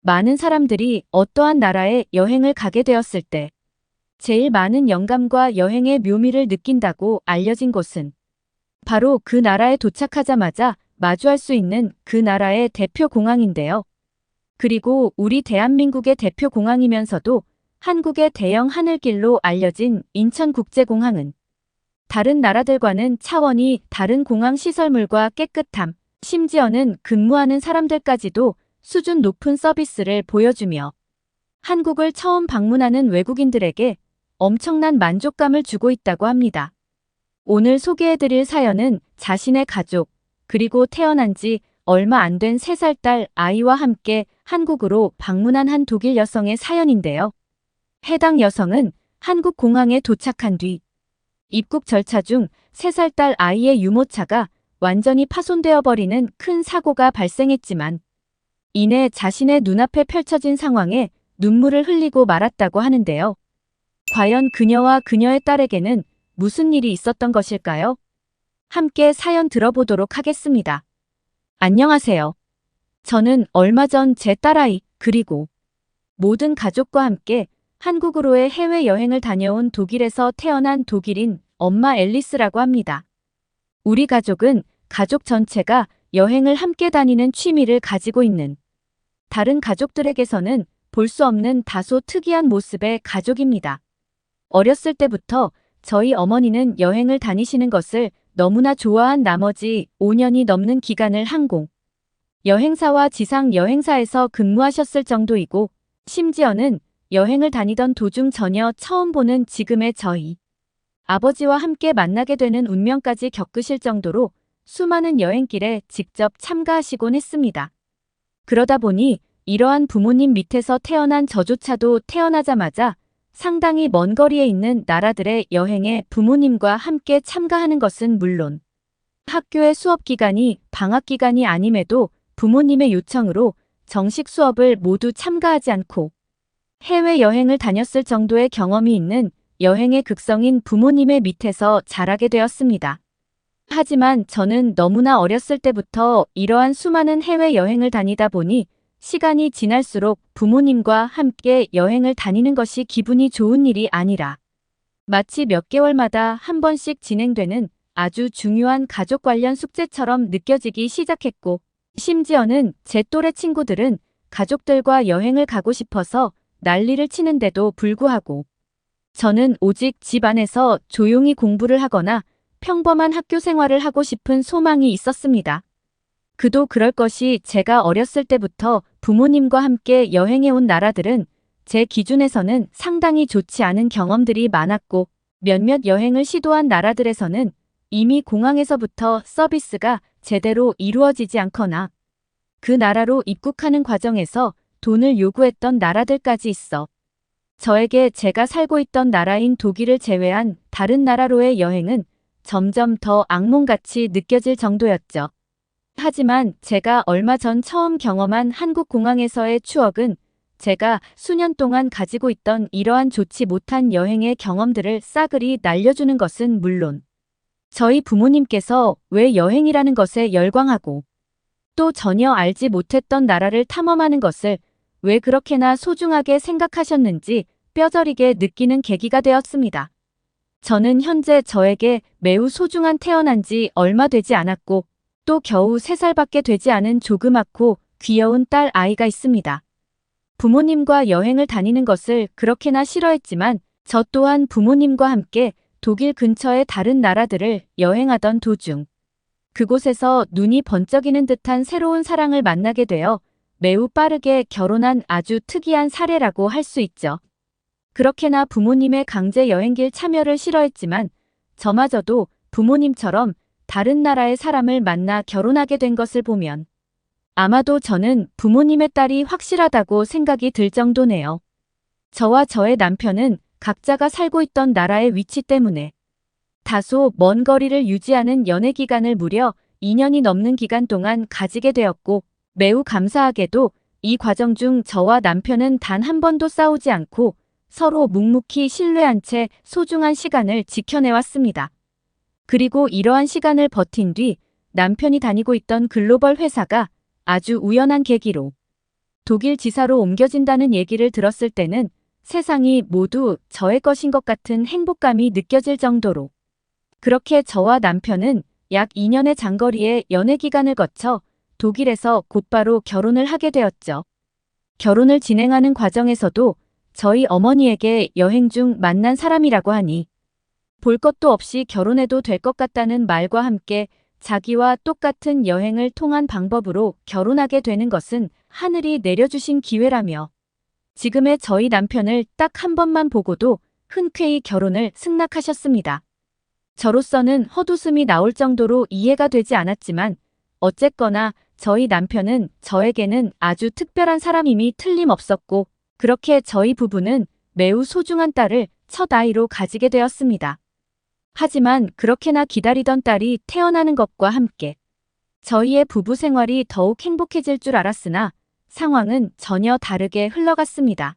많은 사람들이 어떠한 나라에 여행을 가게 되었을 때 제일 많은 영감과 여행의 묘미를 느낀다고 알려진 곳은 바로 그 나라에 도착하자마자 마주할 수 있는 그 나라의 대표 공항인데요. 그리고 우리 대한민국의 대표 공항이면서도 한국의 대형 하늘길로 알려진 인천국제공항은 다른 나라들과는 차원이 다른 공항 시설물과 깨끗함, 심지어는 근무하는 사람들까지도 수준 높은 서비스를 보여주며 한국을 처음 방문하는 외국인들에게 엄청난 만족감을 주고 있다고 합니다. 오늘 소개해드릴 사연은 자신의 가족, 그리고 태어난 지 얼마 안 된 3살 딸 아이와 함께 한국으로 방문한 한 독일 여성의 사연인데요. 해당 여성은 한국 공항에 도착한 뒤 입국 절차 중 3살 딸 아이의 유모차가 완전히 파손되어 버리는 큰 사고가 발생했지만 이내 자신의 눈앞에 펼쳐진 상황에 눈물을 흘리고 말았다고 하는데요. 과연 그녀와 그녀의 딸에게는 무슨 일이 있었던 것일까요? 함께 사연 들어보도록 하겠습니다. 안녕하세요. 저는 얼마 전 제 딸아이 그리고 모든 가족과 함께 한국으로의 해외여행을 다녀온 독일에서 태어난 독일인 엄마 앨리스라고 합니다. 우리 가족은 가족 전체가 여행을 함께 다니는 취미를 가지고 있는 다른 가족들에게서는 볼 수 없는 다소 특이한 모습의 가족입니다. 어렸을 때부터 저희 어머니는 여행을 다니시는 것을 너무나 좋아한 나머지 5년이 넘는 기간을 항공, 여행사와 지상 여행사에서 근무하셨을 정도이고 심지어는 여행을 다니던 도중 전혀 처음 보는 지금의 저희 아버지와 함께 만나게 되는 운명까지 겪으실 정도로 수많은 여행길에 직접 참가하시곤 했습니다. 그러다 보니 이러한 부모님 밑에서 태어난 저조차도 태어나자마자 상당히 먼 거리에 있는 나라들의 여행에 부모님과 함께 참가하는 것은 물론 학교의 수업 기간이 방학 기간이 아님에도 부모님의 요청으로 정식 수업을 모두 참가하지 않고 해외여행을 다녔을 정도의 경험이 있는 여행의 극성인 부모님의 밑에서 자라게 되었습니다. 하지만 저는 너무나 어렸을 때부터 이러한 수많은 해외여행을 다니다 보니 시간이 지날수록 부모님과 함께 여행을 다니는 것이 기분이 좋은 일이 아니라 마치 몇 개월마다 한 번씩 진행되는 아주 중요한 가족 관련 숙제처럼 느껴지기 시작했고 심지어는 제 또래 친구들은 가족들과 여행을 가고 싶어서 난리를 치는데도 불구하고 저는 오직 집 안에서 조용히 공부를 하거나 평범한 학교 생활을 하고 싶은 소망이 있었습니다. 그도 그럴 것이 제가 어렸을 때부터 부모님과 함께 여행해 온 나라들은 제 기준에서는 상당히 좋지 않은 경험들이 많았고 몇몇 여행을 시도한 나라들에서는 이미 공항에서부터 서비스가 제대로 이루어지지 않거나 그 나라로 입국하는 과정에서 돈을 요구했던 나라들까지 있어 저에게 제가 살고 있던 나라인 독일을 제외한 다른 나라로의 여행은 점점 더 악몽같이 느껴질 정도였죠. 하지만 제가 얼마 전 처음 경험한 한국 공항에서의 추억은 제가 수년 동안 가지고 있던 이러한 좋지 못한 여행의 경험들을 싸그리 날려주는 것은 물론 저희 부모님께서 왜 여행이라는 것에 열광하고 또 전혀 알지 못했던 나라를 탐험하는 것을 왜 그렇게나 소중하게 생각하셨는지 뼈저리게 느끼는 계기가 되었습니다. 저는 현재 저에게 매우 소중한 태어난 지 얼마 되지 않았고 또 겨우 3살밖에 되지 않은 조그맣고 귀여운 딸 아이가 있습니다. 부모님과 여행을 다니는 것을 그렇게나 싫어했지만 저 또한 부모님과 함께 독일 근처의 다른 나라들을 여행하던 도중 그곳에서 눈이 번쩍이는 듯한 새로운 사랑을 만나게 되어 매우 빠르게 결혼한 아주 특이한 사례라고 할 수 있죠. 그렇게나 부모님의 강제 여행길 참여를 싫어했지만 저마저도 부모님처럼 다른 나라의 사람을 만나 결혼하게 된 것을 보면 아마도 저는 부모님의 딸이 확실하다고 생각이 들 정도네요. 저와 저의 남편은 각자가 살고 있던 나라의 위치 때문에 다소 먼 거리를 유지하는 연애 기간을 무려 2년이 넘는 기간 동안 가지게 되었고 매우 감사하게도 이 과정 중 저와 남편은 단 한 번도 싸우지 않고 서로 묵묵히 신뢰한 채 소중한 시간을 지켜내왔습니다. 그리고 이러한 시간을 버틴 뒤 남편이 다니고 있던 글로벌 회사가 아주 우연한 계기로 독일 지사로 옮겨진다는 얘기를 들었을 때는 세상이 모두 저의 것인 것 같은 행복감이 느껴질 정도로. 그렇게 저와 남편은 약 2년의 장거리의 연애 기간을 거쳐 독일에서 곧바로 결혼을 하게 되었죠. 결혼을 진행하는 과정에서도 저희 어머니에게 여행 중 만난 사람이라고 하니 볼 것도 없이 결혼해도 될 것 같다는 말과 함께 자기와 똑같은 여행을 통한 방법으로 결혼하게 되는 것은 하늘이 내려주신 기회라며 지금의 저희 남편을 딱 한 번만 보고도 흔쾌히 결혼을 승낙하셨습니다. 저로서는 헛웃음이 나올 정도로 이해가 되지 않았지만 어쨌거나 저희 남편은 저에게는 아주 특별한 사람임이 틀림없었고 그렇게 저희 부부는 매우 소중한 딸을 첫 아이로 가지게 되었습니다. 하지만 그렇게나 기다리던 딸이 태어나는 것과 함께 저희의 부부 생활이 더욱 행복해질 줄 알았으나 상황은 전혀 다르게 흘러갔습니다.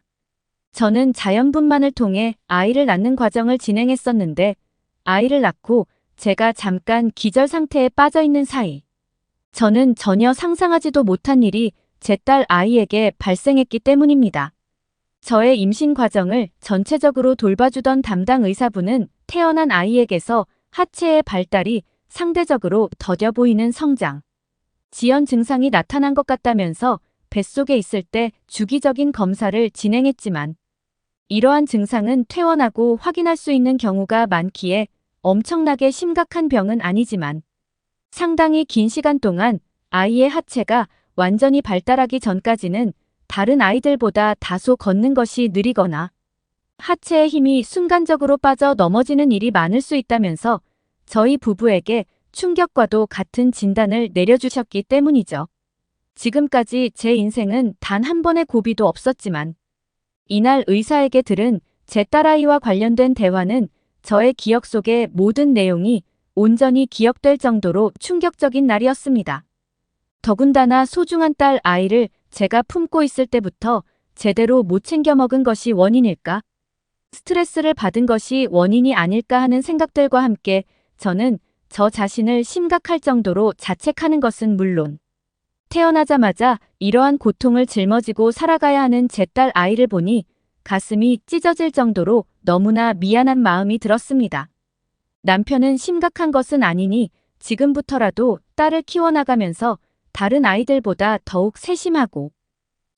저는 자연분만을 통해 아이를 낳는 과정을 진행했었는데 아이를 낳고 제가 잠깐 기절 상태에 빠져 있는 사이 저는 전혀 상상하지도 못한 일이 제 딸 아이에게 발생했기 때문입니다. 저의 임신 과정을 전체적으로 돌봐주던 담당 의사분은 태어난 아이에게서 하체의 발달이 상대적으로 더뎌 보이는 성장, 지연 증상이 나타난 것 같다면서 뱃속에 있을 때 주기적인 검사를 진행했지만 이러한 증상은 퇴원하고 확인할 수 있는 경우가 많기에 엄청나게 심각한 병은 아니지만 상당히 긴 시간 동안 아이의 하체가 완전히 발달하기 전까지는 다른 아이들보다 다소 걷는 것이 느리거나 하체의 힘이 순간적으로 빠져 넘어지는 일이 많을 수 있다면서 저희 부부에게 충격과도 같은 진단을 내려주셨기 때문이죠. 지금까지 제 인생은 단 한 번의 고비도 없었지만 이날 의사에게 들은 제 딸아이와 관련된 대화는 저의 기억 속의 모든 내용이 온전히 기억될 정도로 충격적인 날이었습니다. 더군다나 소중한 딸 아이를 제가 품고 있을 때부터 제대로 못 챙겨 먹은 것이 원인일까? 스트레스를 받은 것이 원인이 아닐까 하는 생각들과 함께 저는 저 자신을 심각할 정도로 자책하는 것은 물론 태어나자마자 이러한 고통을 짊어지고 살아가야 하는 제 딸 아이를 보니 가슴이 찢어질 정도로 너무나 미안한 마음이 들었습니다. 남편은 심각한 것은 아니니 지금부터라도 딸을 키워나가면서 다른 아이들보다 더욱 세심하고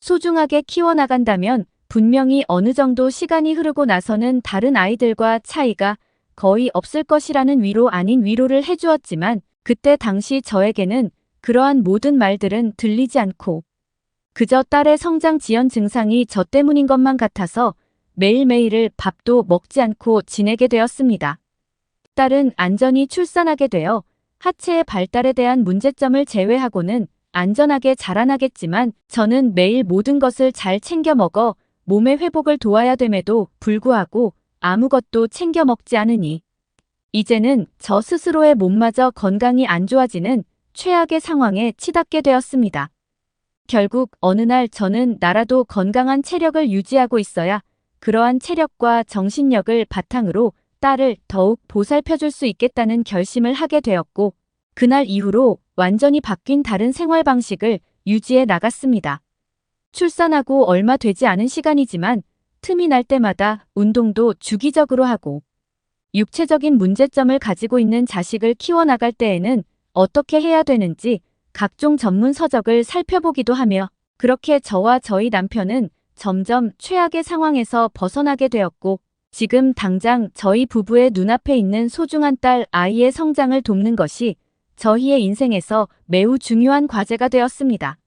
소중하게 키워나간다면 분명히 어느 정도 시간이 흐르고 나서는 다른 아이들과 차이가 거의 없을 것이라는 위로 아닌 위로를 해주었지만 그때 당시 저에게는 그러한 모든 말들은 들리지 않고 그저 딸의 성장 지연 증상이 저 때문인 것만 같아서 매일매일을 밥도 먹지 않고 지내게 되었습니다. 딸은 안전히 출산하게 되어 하체의 발달에 대한 문제점을 제외하고는 안전하게 자라나겠지만 저는 매일 모든 것을 잘 챙겨 먹어 몸의 회복을 도와야 됨에도 불구하고 아무것도 챙겨 먹지 않으니 이제는 저 스스로의 몸마저 건강이 안 좋아지는 최악의 상황에 치닫게 되었습니다. 결국 어느 날 저는 나라도 건강한 체력을 유지하고 있어야 그러한 체력과 정신력을 바탕으로 딸을 더욱 보살펴줄 수 있겠다는 결심을 하게 되었고 그날 이후로 완전히 바뀐 다른 생활 방식을 유지해 나갔습니다. 출산하고 얼마 되지 않은 시간이지만 틈이 날 때마다 운동도 주기적으로 하고 육체적인 문제점을 가지고 있는 자식을 키워나갈 때에는 어떻게 해야 되는지 각종 전문 서적을 살펴보기도 하며 그렇게 저와 저희 남편은 점점 최악의 상황에서 벗어나게 되었고 지금 당장 저희 부부의 눈앞에 있는 소중한 딸 아이의 성장을 돕는 것이 저희의 인생에서 매우 중요한 과제가 되었습니다.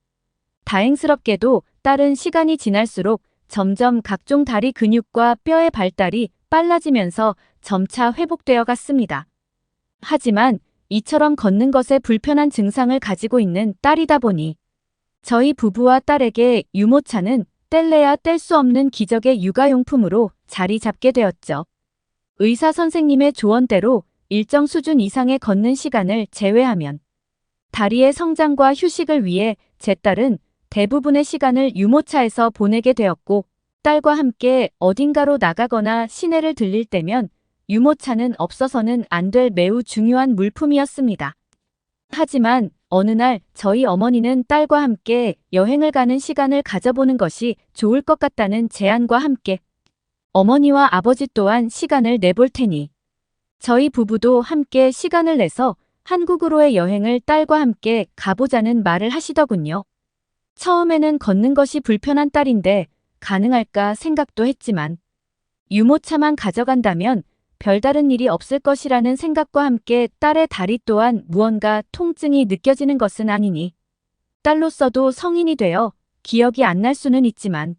다행스럽게도 딸은 시간이 지날수록 점점 각종 다리 근육과 뼈의 발달이 빨라지면서 점차 회복되어 갔습니다. 하지만 이처럼 걷는 것에 불편한 증상을 가지고 있는 딸이다 보니 저희 부부와 딸에게 유모차는 뗄래야 뗄 수 없는 기적의 육아용품으로 자리 잡게 되었죠. 의사 선생님의 조언대로 일정 수준 이상의 걷는 시간을 제외하면 다리의 성장과 휴식을 위해 제 딸은 대부분의 시간을 유모차에서 보내게 되었고 딸과 함께 어딘가로 나가거나 시내를 들릴 때면 유모차는 없어서는 안 될 매우 중요한 물품이었습니다. 하지만 어느 날 저희 어머니는 딸과 함께 여행을 가는 시간을 가져보는 것이 좋을 것 같다는 제안과 함께 어머니와 아버지 또한 시간을 내볼 테니 저희 부부도 함께 시간을 내서 한국으로의 여행을 딸과 함께 가보자는 말을 하시더군요. 처음에는 걷는 것이 불편한 딸인데 가능할까 생각도 했지만 유모차만 가져간다면 별다른 일이 없을 것이라는 생각과 함께 딸의 다리 또한 무언가 통증이 느껴지는 것은 아니니 딸로서도 성인이 되어 기억이 안 날 수는 있지만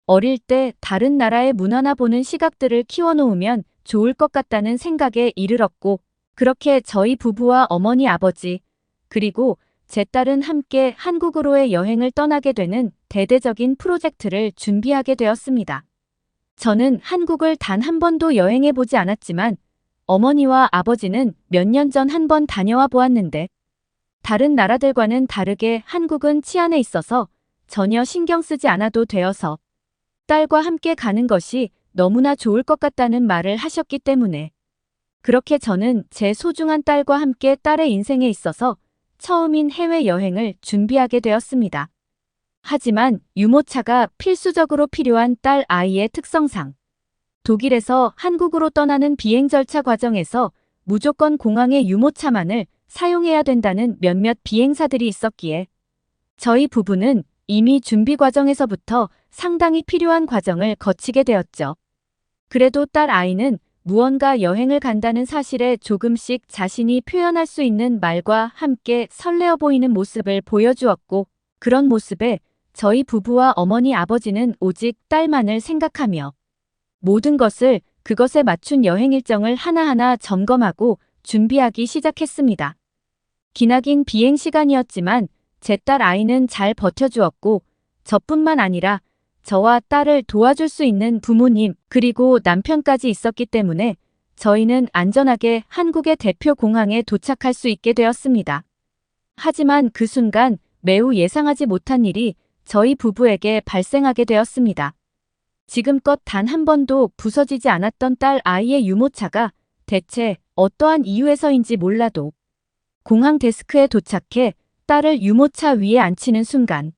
어릴 때 다른 나라의 문화나 보는 시각들을 키워놓으면 좋을 것 같다는 생각에 이르렀고 그렇게 저희 부부와 어머니 아버지 그리고 제 딸은 함께 한국으로의 여행을 떠나게 되는 대대적인 프로젝트를 준비하게 되었습니다. 저는 한국을 단 한 번도 여행해 보지 않았지만 어머니와 아버지는 몇 년 전 한 번 다녀와 보았는데 다른 나라들과는 다르게 한국은 치안에 있어서 전혀 신경 쓰지 않아도 되어서 딸과 함께 가는 것이 너무나 좋을 것 같다는 말을 하셨기 때문에 그렇게 저는 제 소중한 딸과 함께 딸의 인생에 있어서 처음인 해외여행을 준비하게 되었습니다. 하지만 유모차가 필수적으로 필요한 딸 아이의 특성상 독일에서 한국으로 떠나는 비행 절차 과정에서 무조건 공항의 유모차만을 사용해야 된다는 몇몇 비행사들이 있었기에 저희 부부는 이미 준비 과정에서부터 상당히 필요한 과정을 거치게 되었죠. 그래도 딸 아이는 무언가 여행을 간다는 사실에 조금씩 자신이 표현할 수 있는 말과 함께 설레어 보이는 모습을 보여주었고 그런 모습에 저희 부부와 어머니 아버지는 오직 딸만을 생각하며 모든 것을 그것에 맞춘 여행 일정을 하나하나 점검하고 준비하기 시작했습니다. 기나긴 비행 시간이었지만 제 딸 아이는 잘 버텨주었고 저뿐만 아니라 저와 딸을 도와줄 수 있는 부모님 그리고 남편까지 있었기 때문에 저희는 안전하게 한국의 대표 공항에 도착할 수 있게 되었습니다. 하지만 그 순간 매우 예상하지 못한 일이 저희 부부에게 발생하게 되었습니다. 지금껏 단 한 번도 부서지지 않았던 딸 아이의 유모차가 대체 어떠한 이유에서인지 몰라도 공항 데스크에 도착해 딸을 유모차 위에 앉히는 순간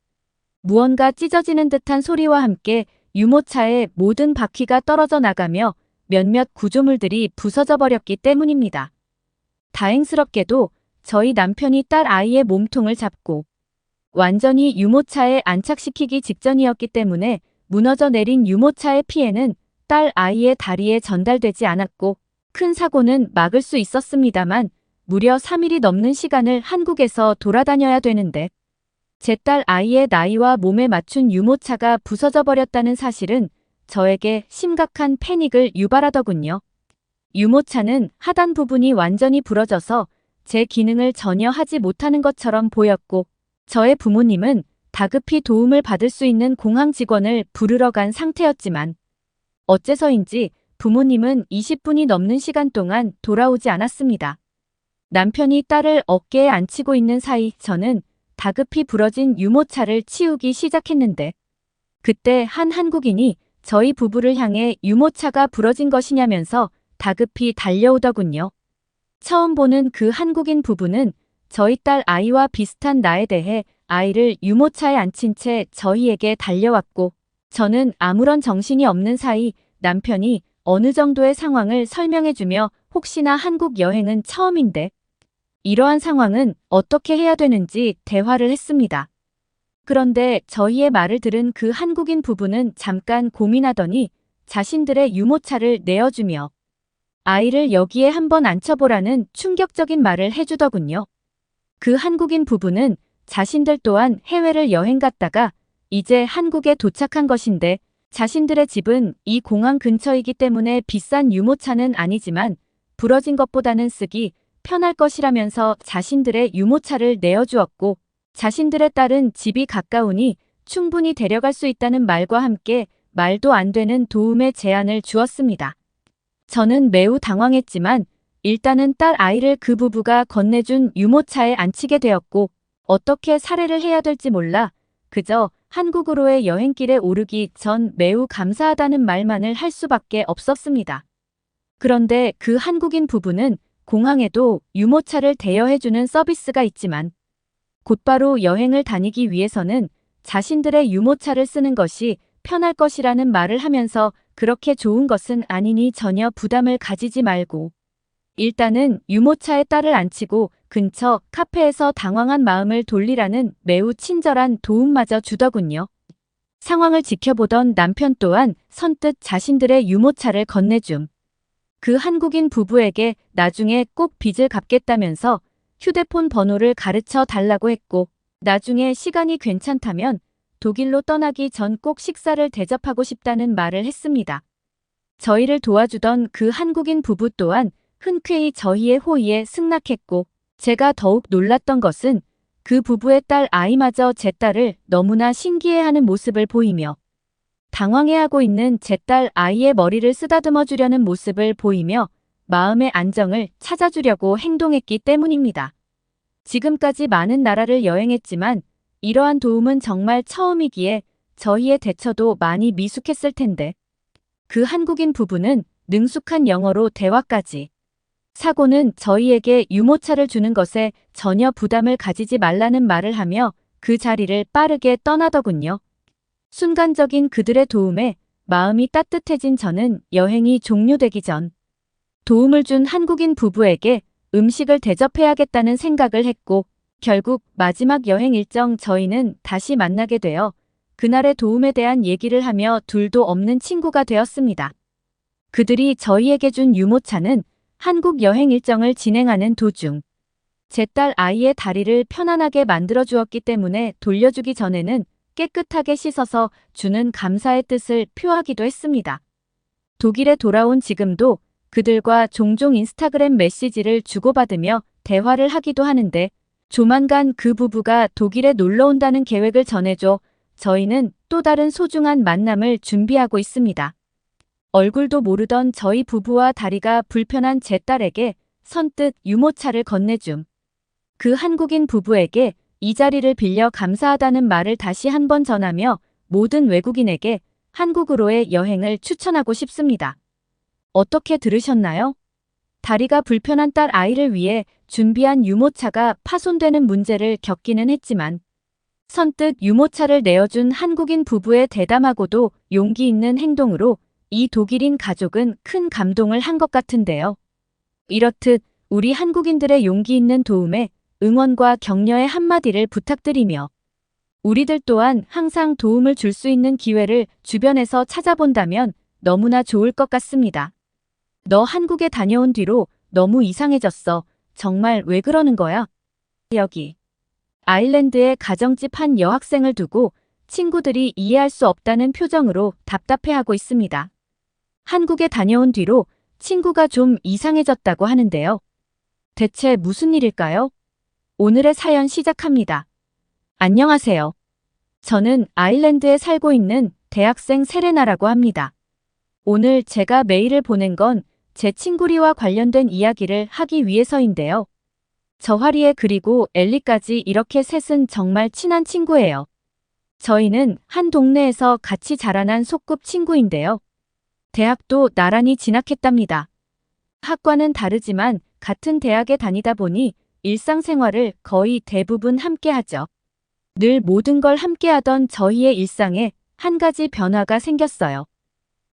무언가 찢어지는 듯한 소리와 함께 유모차의 모든 바퀴가 떨어져 나가며 몇몇 구조물들이 부서져 버렸기 때문입니다. 다행스럽게도 저희 남편이 딸 아이의 몸통을 잡고 완전히 유모차에 안착시키기 직전이었기 때문에 무너져 내린 유모차의 피해는 딸 아이의 다리에 전달되지 않았고 큰 사고는 막을 수 있었습니다만 무려 3일이 넘는 시간을 한국에서 돌아다녀야 되는데 제 딸 아이의 나이와 몸에 맞춘 유모차가 부서져 버렸다는 사실은 저에게 심각한 패닉을 유발하더군요. 유모차는 하단 부분이 완전히 부러져서 제 기능을 전혀 하지 못하는 것처럼 보였고 저의 부모님은 다급히 도움을 받을 수 있는 공항 직원을 부르러 간 상태였지만 어째서인지 부모님은 20분이 넘는 시간 동안 돌아오지 않았습니다. 남편이 딸을 어깨에 앉히고 있는 사이 저는 다급히 부러진 유모차를 치우기 시작했는데 그때 한 한국인이 저희 부부를 향해 유모차가 부러진 것이냐면서 다급히 달려오더군요. 처음 보는 그 한국인 부부는 저희 딸 아이와 비슷한 나에 대해 아이를 유모차에 앉힌 채 저희에게 달려왔고 저는 아무런 정신이 없는 사이 남편이 어느 정도의 상황을 설명해주며 혹시나 한국 여행은 처음인데 이러한 상황은 어떻게 해야 되는지 대화를 했습니다. 그런데 저희의 말을 들은 그 한국인 부부는 잠깐 고민하더니 자신들의 유모차를 내어주며 아이를 여기에 한번 앉혀보라는 충격적인 말을 해주더군요. 그 한국인 부부는 자신들 또한 해외를 여행 갔다가 이제 한국에 도착한 것인데 자신들의 집은 이 공항 근처이기 때문에 비싼 유모차는 아니지만 부러진 것보다는 쓰기 편할 것이라면서 자신들의 유모차를 내어주었고 자신들의 딸은 집이 가까우니 충분히 데려갈 수 있다는 말과 함께 말도 안 되는 도움의 제안을 주었습니다. 저는 매우 당황했지만 일단은 딸 아이를 그 부부가 건네준 유모차에 앉히게 되었고 어떻게 살해를 해야 될지 몰라 그저 한국으로의 여행길에 오르기 전 매우 감사하다는 말만을 할 수밖에 없었습니다. 그런데 그 한국인 부부는 공항에도 유모차를 대여해주는 서비스가 있지만 곧바로 여행을 다니기 위해서는 자신들의 유모차를 쓰는 것이 편할 것이라는 말을 하면서 그렇게 좋은 것은 아니니 전혀 부담을 가지지 말고 일단은 유모차에 딸을 앉히고 근처 카페에서 당황한 마음을 돌리라는 매우 친절한 도움마저 주더군요. 상황을 지켜보던 남편 또한 선뜻 자신들의 유모차를 건네줌. 그 한국인 부부에게 나중에 꼭 빚을 갚겠다면서 휴대폰 번호를 가르쳐 달라고 했고 나중에 시간이 괜찮다면 독일로 떠나기 전 꼭 식사를 대접하고 싶다는 말을 했습니다. 저희를 도와주던 그 한국인 부부 또한 흔쾌히 저희의 호의에 승낙했고 제가 더욱 놀랐던 것은 그 부부의 딸 아이마저 제 딸을 너무나 신기해하는 모습을 보이며 당황해하고 있는 제 딸 아이의 머리를 쓰다듬어 주려는 모습을 보이며 마음의 안정을 찾아주려고 행동했기 때문입니다. 지금까지 많은 나라를 여행했지만 이러한 도움은 정말 처음이기에 저희의 대처도 많이 미숙했을 텐데 그 한국인 부부는 능숙한 영어로 대화까지. 사고는 저희에게 유모차를 주는 것에 전혀 부담을 가지지 말라는 말을 하며 그 자리를 빠르게 떠나더군요. 순간적인 그들의 도움에 마음이 따뜻해진 저는 여행이 종료되기 전 도움을 준 한국인 부부에게 음식을 대접해야겠다는 생각을 했고 결국 마지막 여행 일정 저희는 다시 만나게 되어 그날의 도움에 대한 얘기를 하며 둘도 없는 친구가 되었습니다. 그들이 저희에게 준 유모차는 한국 여행 일정을 진행하는 도중 제 딸 아이의 다리를 편안하게 만들어 주었기 때문에 돌려주기 전에는 깨끗하게 씻어서 주는 감사의 뜻을 표하기도 했습니다. 독일에 돌아온 지금도 그들과 종종 인스타그램 메시지를 주고받으며 대화를 하기도 하는데 조만간 그 부부가 독일에 놀러 온다는 계획을 전해줘 저희는 또 다른 소중한 만남을 준비하고 있습니다. 얼굴도 모르던 저희 부부와 다리가 불편한 제 딸에게 선뜻 유모차를 건네줌. 그 한국인 부부에게 이 자리를 빌려 감사하다는 말을 다시 한번 전하며 모든 외국인에게 한국으로의 여행을 추천하고 싶습니다. 어떻게 들으셨나요? 다리가 불편한 딸 아이를 위해 준비한 유모차가 파손되는 문제를 겪기는 했지만 선뜻 유모차를 내어준 한국인 부부의 대담하고도 용기 있는 행동으로 이 독일인 가족은 큰 감동을 한 것 같은데요. 이렇듯 우리 한국인들의 용기 있는 도움에 응원과 격려의 한마디를 부탁드리며 우리들 또한 항상 도움을 줄 수 있는 기회를 주변에서 찾아본다면 너무나 좋을 것 같습니다. 너 한국에 다녀온 뒤로 너무 이상해졌어. 정말 왜 그러는 거야? 여기. 아일랜드에 가정집 한 여학생을 두고 친구들이 이해할 수 없다는 표정으로 답답해하고 있습니다. 한국에 다녀온 뒤로 친구가 좀 이상해졌다고 하는데요. 대체 무슨 일일까요? 오늘의 사연 시작합니다. 안녕하세요. 저는 아일랜드에 살고 있는 대학생 세레나라고 합니다. 오늘 제가 메일을 보낸 건 제 친구리와 관련된 이야기를 하기 위해서인데요. 저 하리에 그리고 엘리까지 이렇게 셋은 정말 친한 친구예요. 저희는 한 동네에서 같이 자라난 소꿉 친구인데요. 대학도 나란히 진학했답니다. 학과는 다르지만 같은 대학에 다니다 보니 일상생활을 거의 대부분 함께 하죠. 늘 모든 걸 함께 하던 저희의 일상에 한 가지 변화가 생겼어요.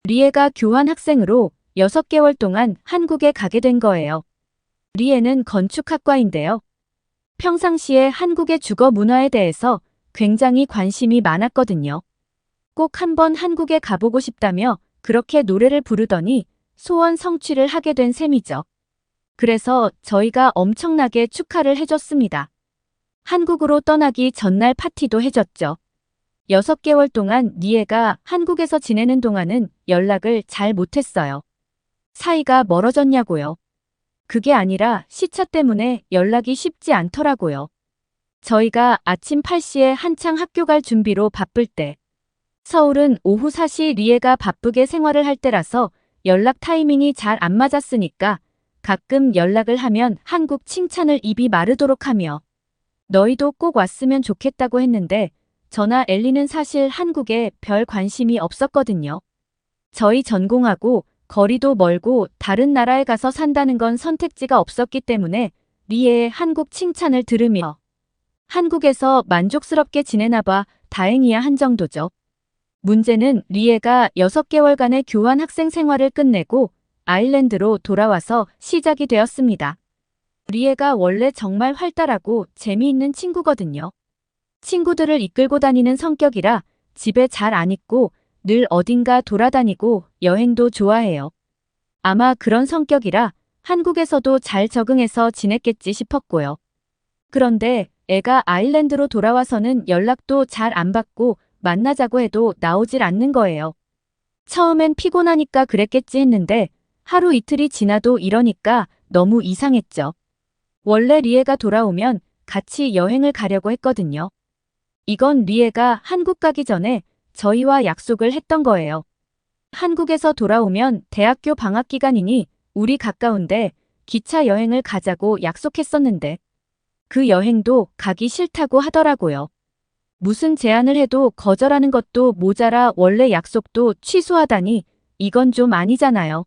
리에가 교환 학생으로 6개월 동안 한국에 가게 된 거예요. 리에는 건축학과인데요. 평상시에 한국의 주거 문화에 대해서 굉장히 관심이 많았거든요. 꼭 한번 한국에 가보고 싶다며 그렇게 노래를 부르더니 소원 성취를 하게 된 셈이죠. 그래서 저희가 엄청나게 축하를 해줬습니다. 한국으로 떠나기 전날 파티도 해줬죠. 6개월 동안 리에가 한국에서 지내는 동안은 연락을 잘 못했어요. 사이가 멀어졌냐고요. 그게 아니라 시차 때문에 연락이 쉽지 않더라고요. 저희가 아침 8시에 한창 학교 갈 준비로 바쁠 때 서울은 오후 4시 리에가 바쁘게 생활을 할 때라서 연락 타이밍이 잘 안 맞았으니까 가끔 연락을 하면 한국 칭찬을 입이 마르도록 하며 너희도 꼭 왔으면 좋겠다고 했는데 저나 엘리는 사실 한국에 별 관심이 없었거든요. 저희 전공하고 거리도 멀고 다른 나라에 가서 산다는 건 선택지가 없었기 때문에 리에의 한국 칭찬을 들으며 한국에서 만족스럽게 지내나 봐 다행이야 한 정도죠. 문제는 리에가 6개월간의 교환 학생 생활을 끝내고 아일랜드로 돌아와서 시작이 되었습니다. 리에가 원래 정말 활달하고 재미있는 친구거든요. 친구들을 이끌고 다니는 성격이라 집에 잘 안 있고 늘 어딘가 돌아다니고 여행도 좋아해요. 아마 그런 성격이라 한국에서도 잘 적응해서 지냈겠지 싶었고요. 그런데 애가 아일랜드로 돌아와서는 연락도 잘 안 받고 만나자고 해도 나오질 않는 거예요. 처음엔 피곤하니까 그랬겠지 했는데 하루 이틀이 지나도 이러니까 너무 이상했죠. 원래 리에가 돌아오면 같이 여행을 가려고 했거든요. 이건 리에가 한국 가기 전에 저희와 약속을 했던 거예요. 한국에서 돌아오면 대학교 방학 기간이니 우리 가까운데 기차 여행을 가자고 약속했었는데 그 여행도 가기 싫다고 하더라고요. 무슨 제안을 해도 거절하는 것도 모자라 원래 약속도 취소하다니 이건 좀 아니잖아요.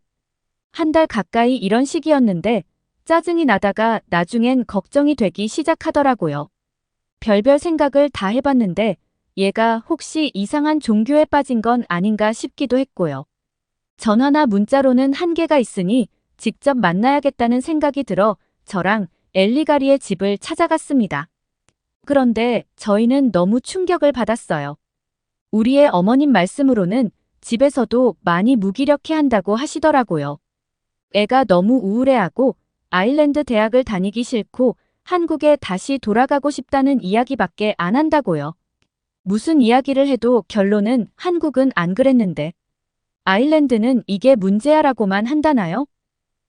한 달 가까이 이런 식이었는데 짜증이 나다가 나중엔 걱정이 되기 시작하더라고요. 별별 생각을 다 해봤는데 얘가 혹시 이상한 종교에 빠진 건 아닌가 싶기도 했고요. 전화나 문자로는 한계가 있으니 직접 만나야겠다는 생각이 들어 저랑 엘리가리의 집을 찾아갔습니다. 그런데 저희는 너무 충격을 받았어요. 우리의 어머님 말씀으로는 집에서도 많이 무기력해 한다고 하시더라고요. 애가 너무 우울해하고 아일랜드 대학을 다니기 싫고 한국에 다시 돌아가고 싶다는 이야기밖에 안 한다고요. 무슨 이야기를 해도 결론은 한국은 안 그랬는데 아일랜드는 이게 문제야라고만 한다나요?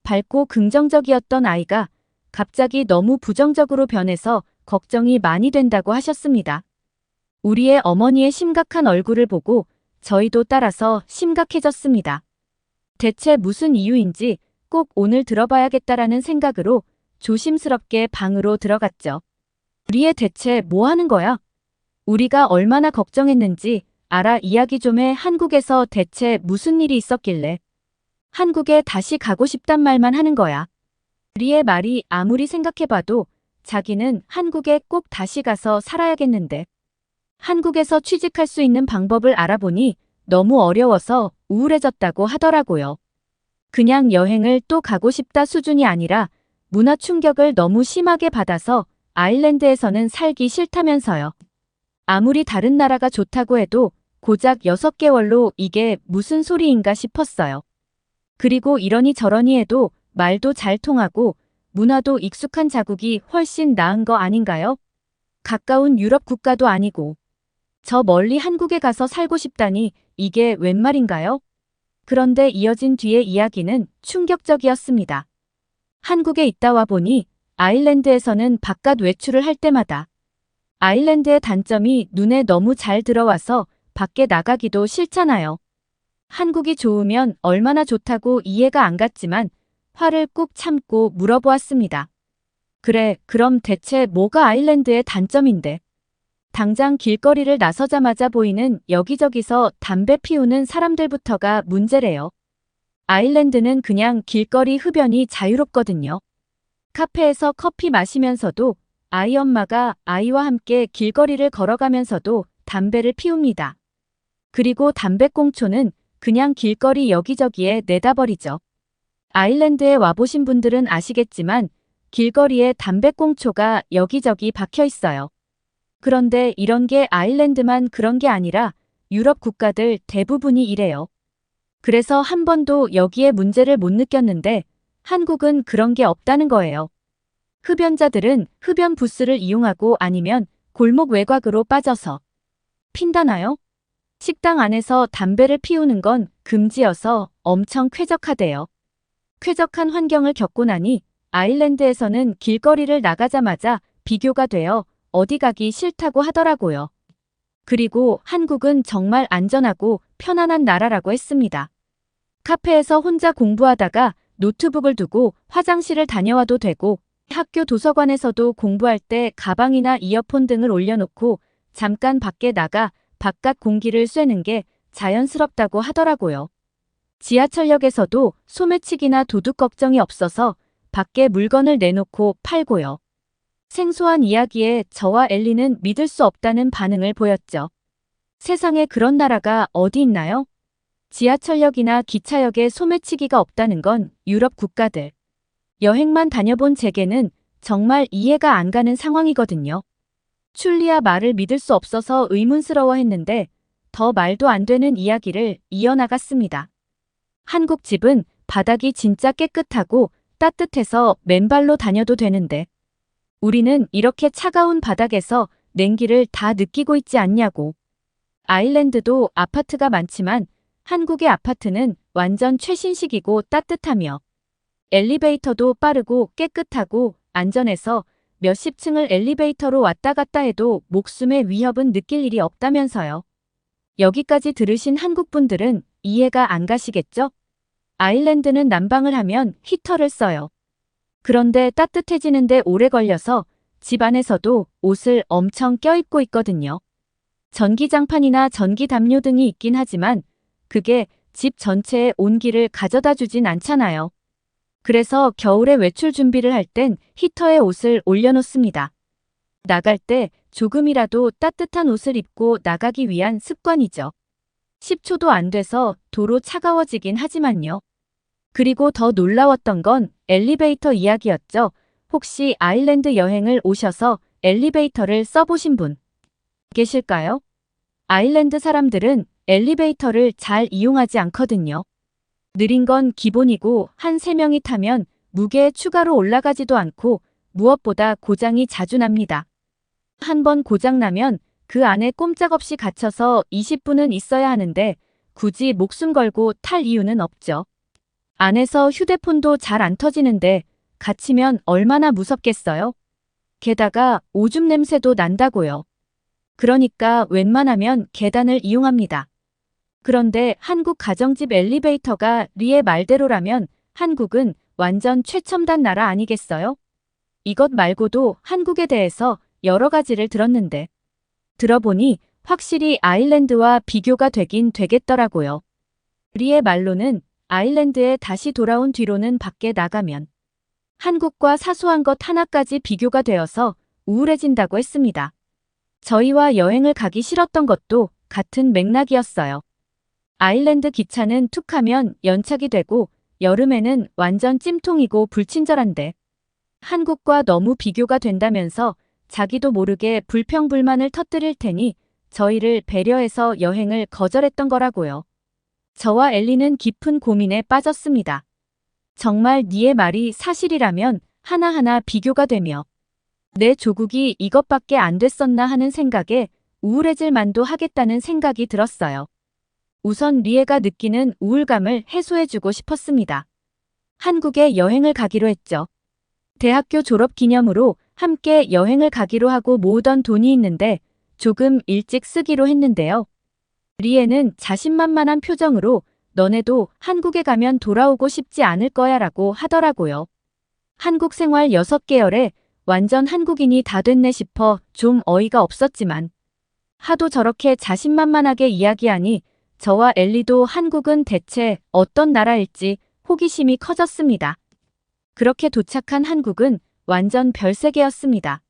밝고 긍정적이었던 아이가 갑자기 너무 부정적으로 변해서 걱정이 많이 된다고 하셨습니다. 우리의 어머니의 심각한 얼굴을 보고 저희도 따라서 심각해졌습니다. 대체 무슨 이유인지 꼭 오늘 들어봐야겠다라는 생각으로 조심스럽게 방으로 들어갔죠. 우리의 대체 뭐 하는 거야? 우리가 얼마나 걱정했는지 알아 이야기 좀 해. 한국에서 대체 무슨 일이 있었길래 한국에 다시 가고 싶단 말만 하는 거야. 리의 말이 아무리 생각해봐도 자기는 한국에 꼭 다시 가서 살아야겠는데 한국에서 취직할 수 있는 방법을 알아보니 너무 어려워서 우울해졌다고 하더라고요. 그냥 여행을 또 가고 싶다 수준이 아니라 문화 충격을 너무 심하게 받아서 아일랜드에서는 살기 싫다면서요. 아무리 다른 나라가 좋다고 해도 고작 6개월로 이게 무슨 소리인가 싶었어요. 그리고 이러니 저러니 해도 말도 잘 통하고 문화도 익숙한 자국이 훨씬 나은 거 아닌가요? 가까운 유럽 국가도 아니고 저 멀리 한국에 가서 살고 싶다니 이게 웬 말인가요? 그런데 이어진 뒤의 이야기는 충격적이었습니다. 한국에 있다 와 보니 아일랜드에서는 바깥 외출을 할 때마다 아일랜드의 단점이 눈에 너무 잘 들어와서 밖에 나가기도 싫잖아요. 한국이 좋으면 얼마나 좋다고 이해가 안 갔지만 화를 꾹 참고 물어보았습니다. 그래, 그럼 대체 뭐가 아일랜드의 단점인데? 당장 길거리를 나서자마자 보이는 여기저기서 담배 피우는 사람들부터가 문제래요. 아일랜드는 그냥 길거리 흡연이 자유롭거든요. 카페에서 커피 마시면서도 아이 엄마가 아이와 함께 길거리를 걸어가면서도 담배를 피웁니다. 그리고 담배꽁초는 그냥 길거리 여기저기에 내다 버리죠. 아일랜드에 와보신 분들은 아시겠지만 길거리에 담배꽁초가 여기저기 박혀 있어요. 그런데 이런 게 아일랜드만 그런 게 아니라 유럽 국가들 대부분이 이래요. 그래서 한 번도 여기에 문제를 못 느꼈는데 한국은 그런 게 없다는 거예요. 흡연자들은 흡연 부스를 이용하고 아니면 골목 외곽으로 빠져서 핀다나요? 식당 안에서 담배를 피우는 건 금지여서 엄청 쾌적하대요. 쾌적한 환경을 겪고 나니 아일랜드에서는 길거리를 나가자마자 비교가 되어 어디 가기 싫다고 하더라고요. 그리고 한국은 정말 안전하고 편안한 나라라고 했습니다. 카페에서 혼자 공부하다가 노트북을 두고 화장실을 다녀와도 되고 학교 도서관에서도 공부할 때 가방이나 이어폰 등을 올려놓고 잠깐 밖에 나가 바깥 공기를 쐬는 게 자연스럽다고 하더라고요. 지하철역에서도 소매치기나 도둑 걱정이 없어서 밖에 물건을 내놓고 팔고요. 생소한 이야기에 저와 엘리는 믿을 수 없다는 반응을 보였죠. 세상에 그런 나라가 어디 있나요? 지하철역이나 기차역에 소매치기가 없다는 건 유럽 국가들. 여행만 다녀본 제게는 정말 이해가 안 가는 상황이거든요. 출리아 말을 믿을 수 없어서 의문스러워했는데 더 말도 안 되는 이야기를 이어나갔습니다. 한국 집은 바닥이 진짜 깨끗하고 따뜻해서 맨발로 다녀도 되는데 우리는 이렇게 차가운 바닥에서 냉기를 다 느끼고 있지 않냐고. 아일랜드도 아파트가 많지만 한국의 아파트는 완전 최신식이고 따뜻하며 엘리베이터도 빠르고 깨끗하고 안전해서 몇십 층을 엘리베이터로 왔다 갔다 해도 목숨의 위협은 느낄 일이 없다면서요. 여기까지 들으신 한국분들은 이해가 안 가시겠죠? 아일랜드는 난방을 하면 히터를 써요. 그런데 따뜻해지는데 오래 걸려서 집 안에서도 옷을 엄청 껴입고 있거든요. 전기장판이나 전기담요 등이 있긴 하지만 그게 집 전체의 온기를 가져다 주진 않잖아요. 그래서 겨울에 외출 준비를 할 땐 히터에 옷을 올려놓습니다. 나갈 때 조금이라도 따뜻한 옷을 입고 나가기 위한 습관이죠. 10초도 안 돼서 도로 차가워지긴 하지만요. 그리고 더 놀라웠던 건 엘리베이터 이야기였죠. 혹시 아일랜드 여행을 오셔서 엘리베이터를 써보신 분 계실까요? 아일랜드 사람들은 엘리베이터를 잘 이용하지 않거든요. 느린 건 기본이고 한 3명이 타면 무게에 추가로 올라가지도 않고 무엇보다 고장이 자주 납니다. 한 번 고장 나면 그 안에 꼼짝없이 갇혀서 20분은 있어야 하는데 굳이 목숨 걸고 탈 이유는 없죠. 안에서 휴대폰도 잘 안 터지는데 갇히면 얼마나 무섭겠어요? 게다가 오줌 냄새도 난다고요. 그러니까 웬만하면 계단을 이용합니다. 그런데 한국 가정집 엘리베이터가 리의 말대로라면 한국은 완전 최첨단 나라 아니겠어요? 이것 말고도 한국에 대해서 여러 가지를 들었는데 들어보니 확실히 아일랜드와 비교가 되긴 되겠더라고요. 리의 말로는 아일랜드에 다시 돌아온 뒤로는 밖에 나가면 한국과 사소한 것 하나까지 비교가 되어서 우울해진다고 했습니다. 저희와 여행을 가기 싫었던 것도 같은 맥락이었어요. 아일랜드 기차는 툭하면 연착이 되고 여름에는 완전 찜통이고 불친절한데 한국과 너무 비교가 된다면서 자기도 모르게 불평불만을 터뜨릴 테니 저희를 배려해서 여행을 거절했던 거라고요. 저와 엘리는 깊은 고민에 빠졌습니다. 정말 니의 말이 사실이라면 하나하나 비교가 되며 내 조국이 이것밖에 안 됐었나 하는 생각에 우울해질 만도 하겠다는 생각이 들었어요. 우선 리에가 느끼는 우울감을 해소해주고 싶었습니다. 한국에 여행을 가기로 했죠. 대학교 졸업 기념으로 함께 여행을 가기로 하고 모으던 돈이 있는데 조금 일찍 쓰기로 했는데요. 리에는 자신만만한 표정으로 너네도 한국에 가면 돌아오고 싶지 않을 거야 라고 하더라고요. 한국 생활 6개월에 완전 한국인이 다 됐네 싶어 좀 어이가 없었지만 하도 저렇게 자신만만하게 이야기하니 저와 엘리도 한국은 대체 어떤 나라일지 호기심이 커졌습니다. 그렇게 도착한 한국은 완전 별세계였습니다.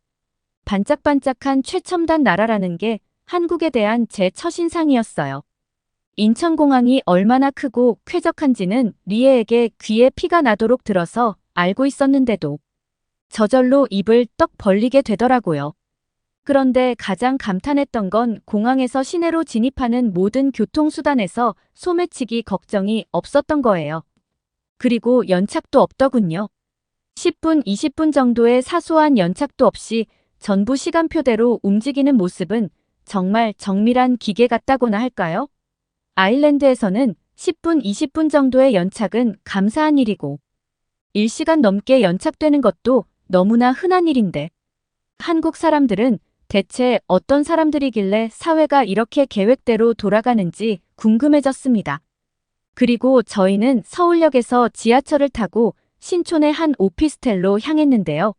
반짝반짝한 최첨단 나라라는 게 한국에 대한 제 첫인상이었어요. 인천공항이 얼마나 크고 쾌적한지는 리에에게 귀에 피가 나도록 들어서 알고 있었는데도 저절로 입을 떡 벌리게 되더라고요. 그런데 가장 감탄했던 건 공항에서 시내로 진입하는 모든 교통수단에서 소매치기 걱정이 없었던 거예요. 그리고 연착도 없더군요. 10분, 20분 정도의 사소한 연착도 없이 전부 시간표대로 움직이는 모습은 정말 정밀한 기계 같다고나 할까요? 아일랜드에서는 10분, 20분 정도의 연착은 감사한 일이고 1시간 넘게 연착되는 것도 너무나 흔한 일인데 한국 사람들은 대체 어떤 사람들이길래 사회가 이렇게 계획대로 돌아가는지 궁금해졌습니다. 그리고 저희는 서울역에서 지하철을 타고 신촌의 한 오피스텔로 향했는데요.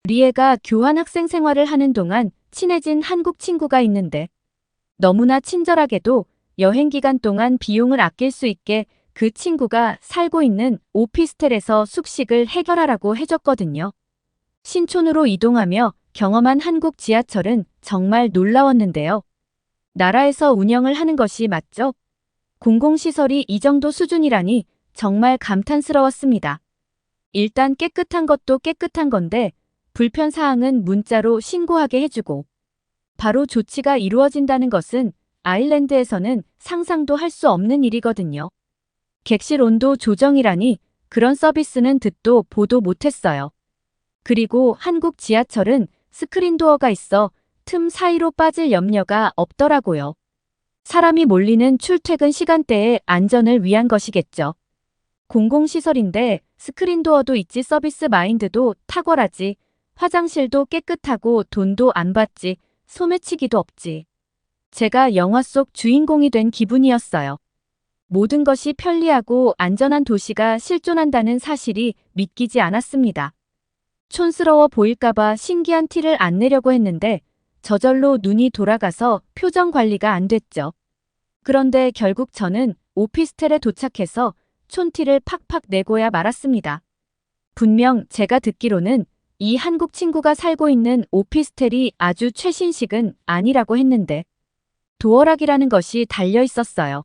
리에가 교환학생 생활을 하는 동안 친해진 한국 친구가 있는데 너무나 친절하게도 여행 기간 동안 비용을 아낄 수 있게 그 친구가 살고 있는 오피스텔에서 숙식을 해결하라고 해줬거든요. 신촌으로 이동하며 경험한 한국 지하철은 정말 놀라웠는데요. 나라에서 운영을 하는 것이 맞죠? 공공시설이 이 정도 수준이라니 정말 감탄스러웠습니다. 일단 깨끗한 것도 깨끗한 건데 불편사항은 문자로 신고하게 해주고 바로 조치가 이루어진다는 것은 아일랜드에서는 상상도 할 수 없는 일이거든요. 객실 온도 조정이라니 그런 서비스는 듣도 보도 못했어요. 그리고 한국 지하철은 스크린도어가 있어 틈 사이로 빠질 염려가 없더라고요. 사람이 몰리는 출퇴근 시간대의 안전을 위한 것이겠죠. 공공시설인데 스크린도어도 있지 서비스 마인드도 탁월하지. 화장실도 깨끗하고 돈도 안 받지. 소매치기도 없지. 제가 영화 속 주인공이 된 기분이었어요. 모든 것이 편리하고 안전한 도시가 실존한다는 사실이 믿기지 않았습니다. 촌스러워 보일까봐 신기한 티를 안 내려고 했는데 저절로 눈이 돌아가서 표정 관리가 안 됐죠. 그런데 결국 저는 오피스텔에 도착해서 촌티를 팍팍 내고야 말았습니다. 분명 제가 듣기로는 이 한국 친구가 살고 있는 오피스텔이 아주 최신식은 아니라고 했는데 도어락이라는 것이 달려 있었어요.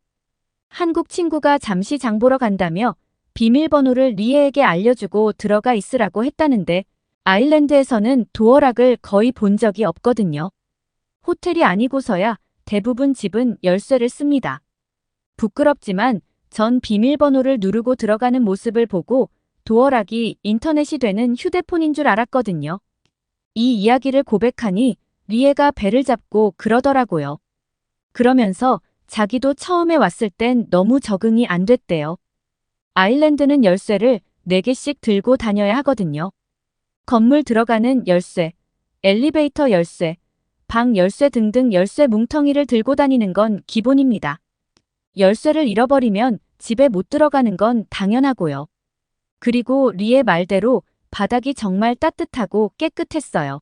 한국 친구가 잠시 장 보러 간다며 비밀번호를 리에에게 알려주고 들어가 있으라고 했다는데 아일랜드에서는 도어락을 거의 본 적이 없거든요. 호텔이 아니고서야 대부분 집은 열쇠를 씁니다. 부끄럽지만 전 비밀번호를 누르고 들어가는 모습을 보고 도어락이 인터넷이 되는 휴대폰인 줄 알았거든요. 이 이야기를 고백하니 리에가 배를 잡고 그러더라고요. 그러면서 자기도 처음에 왔을 땐 너무 적응이 안 됐대요. 아일랜드는 열쇠를 4개씩 들고 다녀야 하거든요. 건물 들어가는 열쇠, 엘리베이터 열쇠, 방 열쇠 등등 열쇠 뭉텅이를 들고 다니는 건 기본입니다. 열쇠를 잃어버리면 집에 못 들어가는 건 당연하고요. 그리고 리의 말대로 바닥이 정말 따뜻하고 깨끗했어요.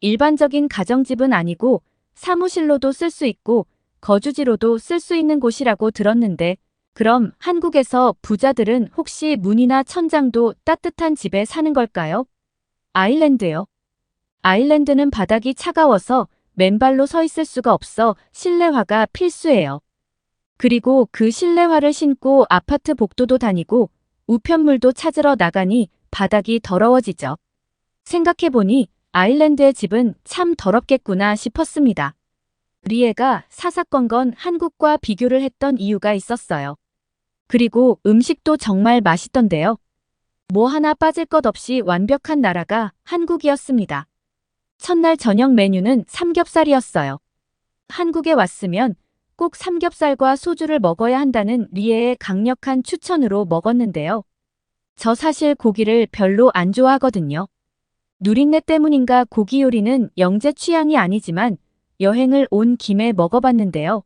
일반적인 가정집은 아니고 사무실로도 쓸 수 있고 거주지로도 쓸 수 있는 곳이라고 들었는데 그럼 한국에서 부자들은 혹시 문이나 천장도 따뜻한 집에 사는 걸까요? 아일랜드요. 아일랜드는 바닥이 차가워서 맨발로 서 있을 수가 없어 실내화가 필수예요. 그리고 그 실내화를 신고 아파트 복도도 다니고 우편물도 찾으러 나가니 바닥이 더러워지죠. 생각해보니 아일랜드의 집은 참 더럽겠구나 싶었습니다. 리에가 사사건건 한국과 비교를 했던 이유가 있었어요. 그리고 음식도 정말 맛있던데요. 뭐 하나 빠질 것 없이 완벽한 나라가 한국이었습니다. 첫날 저녁 메뉴는 삼겹살이었어요. 한국에 왔으면 꼭 삼겹살과 소주를 먹어야 한다는 리에의 강력한 추천으로 먹었는데요. 저 사실 고기를 별로 안 좋아하거든요. 누린내 때문인가 고기 요리는 영재 취향이 아니지만 여행을 온 김에 먹어봤는데요.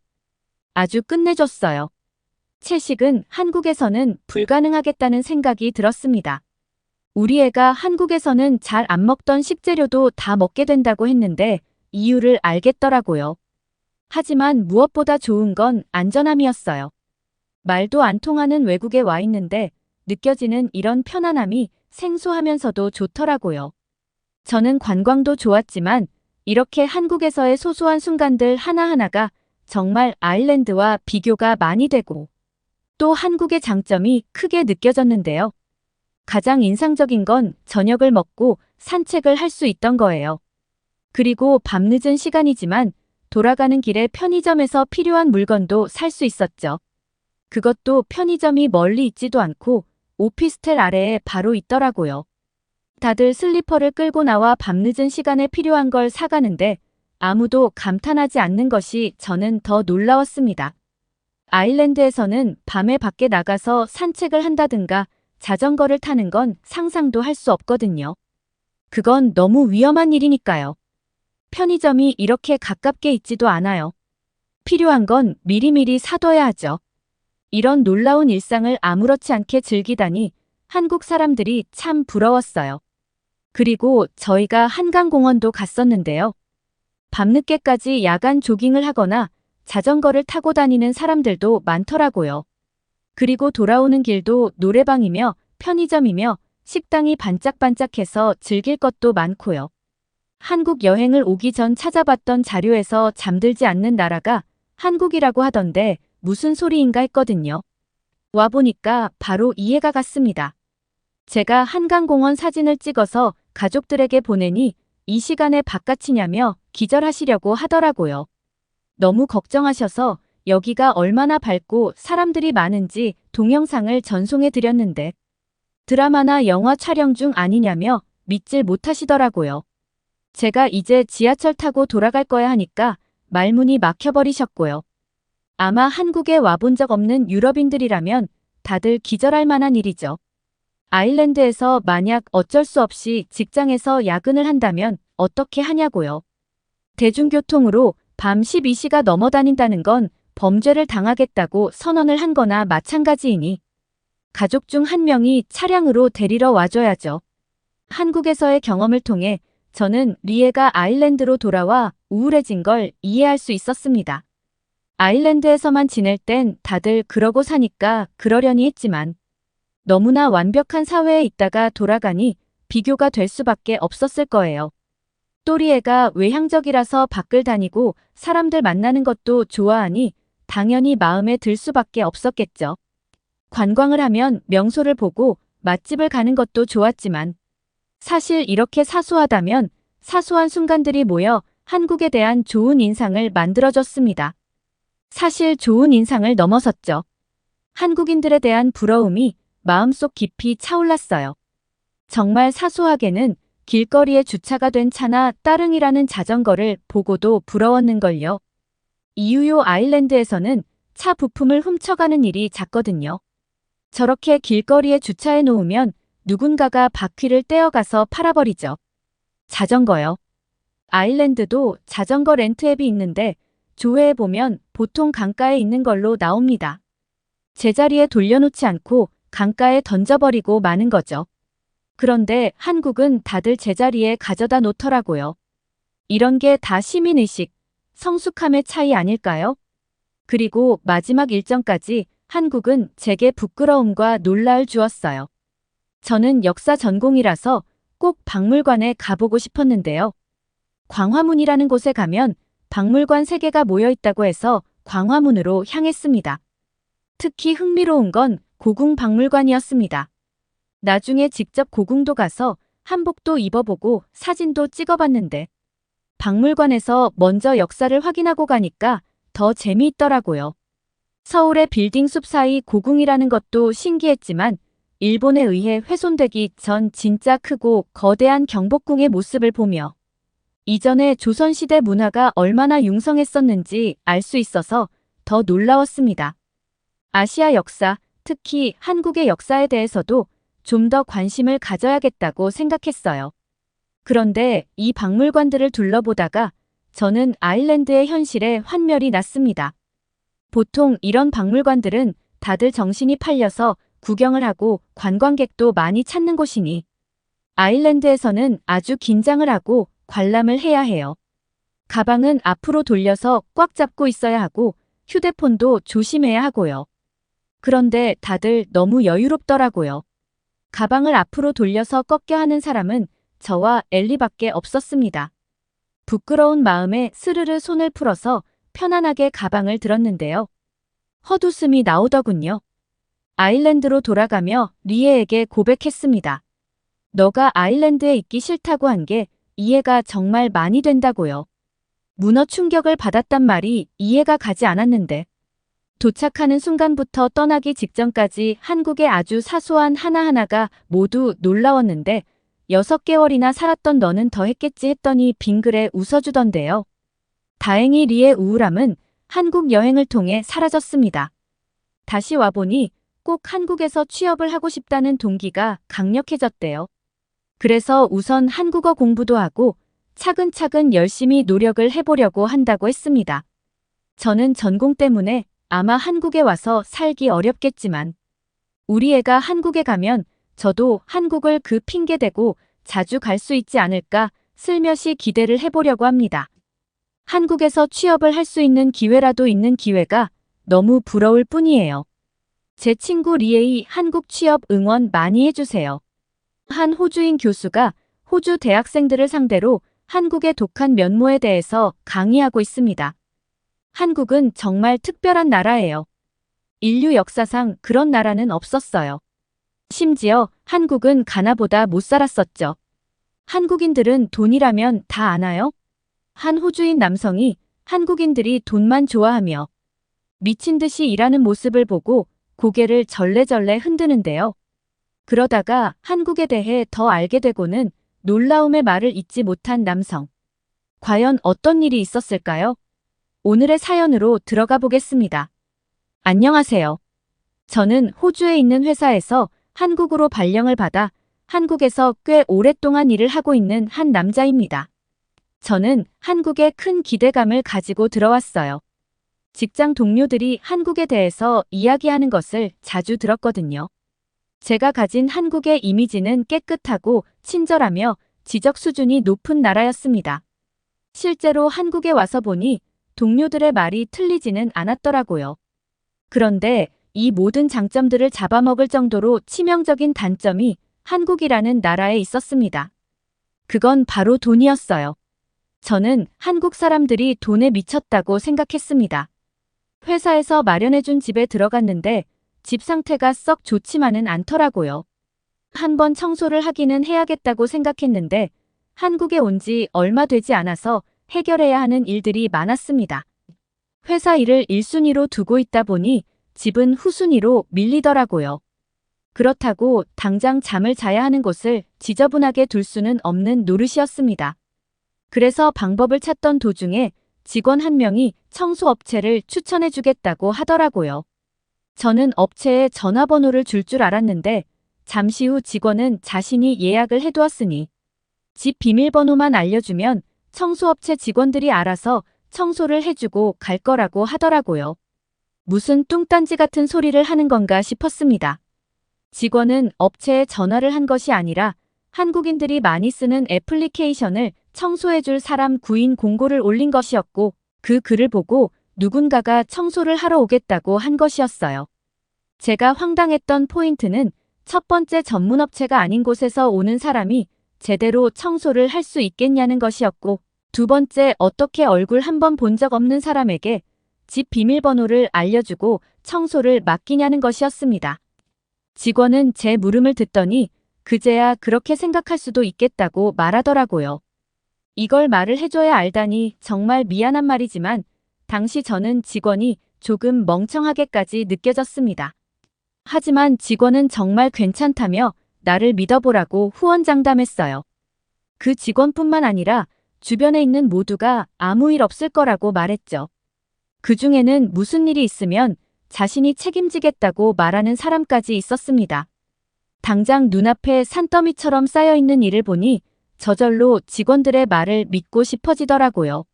아주 끝내줬어요. 채식은 한국에서는 불가능하겠다는 생각이 들었습니다. 우리 애가 한국에서는 잘 안 먹던 식재료도 다 먹게 된다고 했는데 이유를 알겠더라고요. 하지만 무엇보다 좋은 건 안전함이었어요. 말도 안 통하는 외국에 와 있는데 느껴지는 이런 편안함이 생소하면서도 좋더라고요. 저는 관광도 좋았지만 이렇게 한국에서의 소소한 순간들 하나하나가 정말 아일랜드와 비교가 많이 되고 또 한국의 장점이 크게 느껴졌는데요. 가장 인상적인 건 저녁을 먹고 산책을 할 수 있던 거예요. 그리고 밤늦은 시간이지만 돌아가는 길에 편의점에서 필요한 물건도 살 수 있었죠. 그것도 편의점이 멀리 있지도 않고 오피스텔 아래에 바로 있더라고요. 다들 슬리퍼를 끌고 나와 밤늦은 시간에 필요한 걸 사가는데 아무도 감탄하지 않는 것이 저는 더 놀라웠습니다. 아일랜드에서는 밤에 밖에 나가서 산책을 한다든가 자전거를 타는 건 상상도 할 수 없거든요. 그건 너무 위험한 일이니까요. 편의점이 이렇게 가깝게 있지도 않아요. 필요한 건 미리미리 사둬야 하죠. 이런 놀라운 일상을 아무렇지 않게 즐기다니 한국 사람들이 참 부러웠어요. 그리고 저희가 한강공원도 갔었는데요. 밤늦게까지 야간 조깅을 하거나 자전거를 타고 다니는 사람들도 많더라고요. 그리고 돌아오는 길도 노래방이며 편의점이며 식당이 반짝반짝해서 즐길 것도 많고요. 한국 여행을 오기 전 찾아봤던 자료에서 잠들지 않는 나라가 한국이라고 하던데 무슨 소리인가 했거든요. 와보니까 바로 이해가 갔습니다. 제가 한강공원 사진을 찍어서 가족들에게 보내니 이 시간에 바깥이냐며 기절하시려고 하더라고요. 너무 걱정하셔서 여기가 얼마나 밝고 사람들이 많은지 동영상을 전송해 드렸는데 드라마나 영화 촬영 중 아니냐며 믿질 못하시더라고요. 제가 이제 지하철 타고 돌아갈 거야 하니까 말문이 막혀버리셨고요. 아마 한국에 와본 적 없는 유럽인들이라면 다들 기절할 만한 일이죠. 아일랜드에서 만약 어쩔 수 없이 직장에서 야근을 한다면 어떻게 하냐고요. 대중교통으로 밤 12시가 넘어 다닌다는 건 범죄를 당하겠다고 선언을 한 거나 마찬가지이니 가족 중 한 명이 차량으로 데리러 와줘야죠. 한국에서의 경험을 통해 저는 리에가 아일랜드로 돌아와 우울해진 걸 이해할 수 있었습니다. 아일랜드에서만 지낼 땐 다들 그러고 사니까 그러려니 했지만 너무나 완벽한 사회에 있다가 돌아가니 비교가 될 수밖에 없었을 거예요. 또 리에가 외향적이라서 밖을 다니고 사람들 만나는 것도 좋아하니 당연히 마음에 들 수밖에 없었겠죠. 관광을 하면 명소를 보고 맛집을 가는 것도 좋았지만 사실 이렇게 사소하다면 사소한 순간들이 모여 한국에 대한 좋은 인상을 만들어줬습니다. 사실 좋은 인상을 넘어섰죠. 한국인들에 대한 부러움이 마음속 깊이 차올랐어요. 정말 사소하게는 길거리에 주차가 된 차나 따릉이라는 자전거를 보고도 부러웠는걸요. 이유요 아일랜드에서는 차 부품을 훔쳐가는 일이 잦거든요. 저렇게 길거리에 주차해 놓으면 누군가가 바퀴를 떼어가서 팔아버리죠. 자전거요. 아일랜드도 자전거 렌트 앱이 있는데 조회해보면 보통 강가에 있는 걸로 나옵니다. 제자리에 돌려놓지 않고 강가에 던져버리고 마는 거죠. 그런데 한국은 다들 제자리에 가져다 놓더라고요. 이런 게 다 시민의식, 성숙함의 차이 아닐까요? 그리고 마지막 일정까지 한국은 제게 부끄러움과 놀라움을 주었어요. 저는 역사 전공이라서 꼭 박물관에 가보고 싶었는데요. 광화문이라는 곳에 가면 박물관 3개가 모여 있다고 해서 광화문으로 향했습니다. 특히 흥미로운 건 고궁박물관이었습니다. 나중에 직접 고궁도 가서 한복도 입어보고 사진도 찍어봤는데 박물관에서 먼저 역사를 확인하고 가니까 더 재미있더라고요. 서울의 빌딩 숲 사이 고궁이라는 것도 신기했지만 일본에 의해 훼손되기 전 진짜 크고 거대한 경복궁의 모습을 보며 이전에 조선시대 문화가 얼마나 융성했었는지 알 수 있어서 더 놀라웠습니다. 아시아 역사, 특히 한국의 역사에 대해서도 좀 더 관심을 가져야겠다고 생각했어요. 그런데 이 박물관들을 둘러보다가 저는 아일랜드의 현실에 환멸이 났습니다. 보통 이런 박물관들은 다들 정신이 팔려서 구경을 하고 관광객도 많이 찾는 곳이니 아일랜드에서는 아주 긴장을 하고 관람을 해야 해요. 가방은 앞으로 돌려서 꽉 잡고 있어야 하고 휴대폰도 조심해야 하고요. 그런데 다들 너무 여유롭더라고요. 가방을 앞으로 돌려서 꺾여 하는 사람은 저와 엘리밖에 없었습니다. 부끄러운 마음에 스르르 손을 풀어서 편안하게 가방을 들었는데요. 헛웃음이 나오더군요. 아일랜드로 돌아가며 리에에게 고백했습니다. 너가 아일랜드에 있기 싫다고 한 게 이해가 정말 많이 된다고요. 문어 충격을 받았단 말이 이해가 가지 않았는데 도착하는 순간부터 떠나기 직전까지 한국의 아주 사소한 하나하나가 모두 놀라웠는데 6개월이나 살았던 너는 더 했겠지 했더니 빙그레 웃어주던데요. 다행히 리의 우울함은 한국 여행을 통해 사라졌습니다. 다시 와보니 꼭 한국에서 취업을 하고 싶다는 동기가 강력해졌대요. 그래서 우선 한국어 공부도 하고 차근차근 열심히 노력을 해보려고 한다고 했습니다. 저는 전공 때문에 아마 한국에 와서 살기 어렵겠지만 우리 애가 한국에 가면 저도 한국을 그 핑계대고 자주 갈 수 있지 않을까 슬며시 기대를 해보려고 합니다. 한국에서 취업을 할 수 있는 기회라도 있는 기회가 너무 부러울 뿐이에요. 제 친구 리에이 한국 취업 응원 많이 해주세요. 한 호주인 교수가 호주 대학생들을 상대로 한국의 독한 면모에 대해서 강의하고 있습니다. 한국은 정말 특별한 나라예요. 인류 역사상 그런 나라는 없었어요. 심지어 한국은 가나보다 못 살았었죠. 한국인들은 돈이라면 다 아나요? 한 호주인 남성이 한국인들이 돈만 좋아하며 미친 듯이 일하는 모습을 보고 고개를 절레절레 흔드는데요. 그러다가 한국에 대해 더 알게 되고는 놀라움의 말을 잇지 못한 남성. 과연 어떤 일이 있었을까요? 오늘의 사연으로 들어가 보겠습니다. 안녕하세요. 저는 호주에 있는 회사에서 한국으로 발령을 받아 한국에서 꽤 오랫동안 일을 하고 있는 한 남자입니다. 저는 한국에 큰 기대감을 가지고 들어왔어요. 직장 동료들이 한국에 대해서 이야기하는 것을 자주 들었거든요. 제가 가진 한국의 이미지는 깨끗하고 친절하며 지적 수준이 높은 나라였습니다. 실제로 한국에 와서 보니 동료들의 말이 틀리지는 않았더라고요. 그런데 이 모든 장점들을 잡아먹을 정도로 치명적인 단점이 한국이라는 나라에 있었습니다. 그건 바로 돈이었어요. 저는 한국 사람들이 돈에 미쳤다고 생각했습니다. 회사에서 마련해준 집에 들어갔는데 집 상태가 썩 좋지만은 않더라고요. 한번 청소를 하기는 해야겠다고 생각했는데 한국에 온 지 얼마 되지 않아서 해결해야 하는 일들이 많았습니다. 회사 일을 1순위로 두고 있다 보니 집은 후순위로 밀리더라고요. 그렇다고 당장 잠을 자야 하는 곳을 지저분하게 둘 수는 없는 노릇이었습니다. 그래서 방법을 찾던 도중에 직원 한 명이 청소업체를 추천해주겠다고 하더라고요. 저는 업체에 전화번호를 줄 알았는데 잠시 후 직원은 자신이 예약을 해두었으니 집 비밀번호만 알려주면 청소업체 직원들이 알아서 청소를 해주고 갈 거라고 하더라고요. 무슨 뚱딴지 같은 소리를 하는 건가 싶었습니다. 직원은 업체에 전화를 한 것이 아니라 한국인들이 많이 쓰는 애플리케이션을 청소해줄 사람 구인 공고를 올린 것이었고 그 글을 보고 누군가가 청소를 하러 오겠다고 한 것이었어요. 제가 황당했던 포인트는 첫 번째 전문업체가 아닌 곳에서 오는 사람이 제대로 청소를 할 수 있겠냐는 것이었고 두 번째 어떻게 얼굴 한번 본 적 없는 사람에게 집 비밀번호를 알려주고 청소를 맡기냐는 것이었습니다. 직원은 제 물음을 듣더니 그제야 그렇게 생각할 수도 있겠다고 말하더라고요. 이걸 말을 해줘야 알다니 정말 미안한 말이지만 당시 저는 직원이 조금 멍청하게까지 느껴졌습니다. 하지만 직원은 정말 괜찮다며 나를 믿어보라고 후원장담했어요. 그 직원뿐만 아니라 주변에 있는 모두가 아무 일 없을 거라고 말했죠. 그 중에는 무슨 일이 있으면 자신이 책임지겠다고 말하는 사람까지 있었습니다. 당장 눈앞에 산더미처럼 쌓여있는 일을 보니 저절로 직원들의 말을 믿고 싶어지더라고요.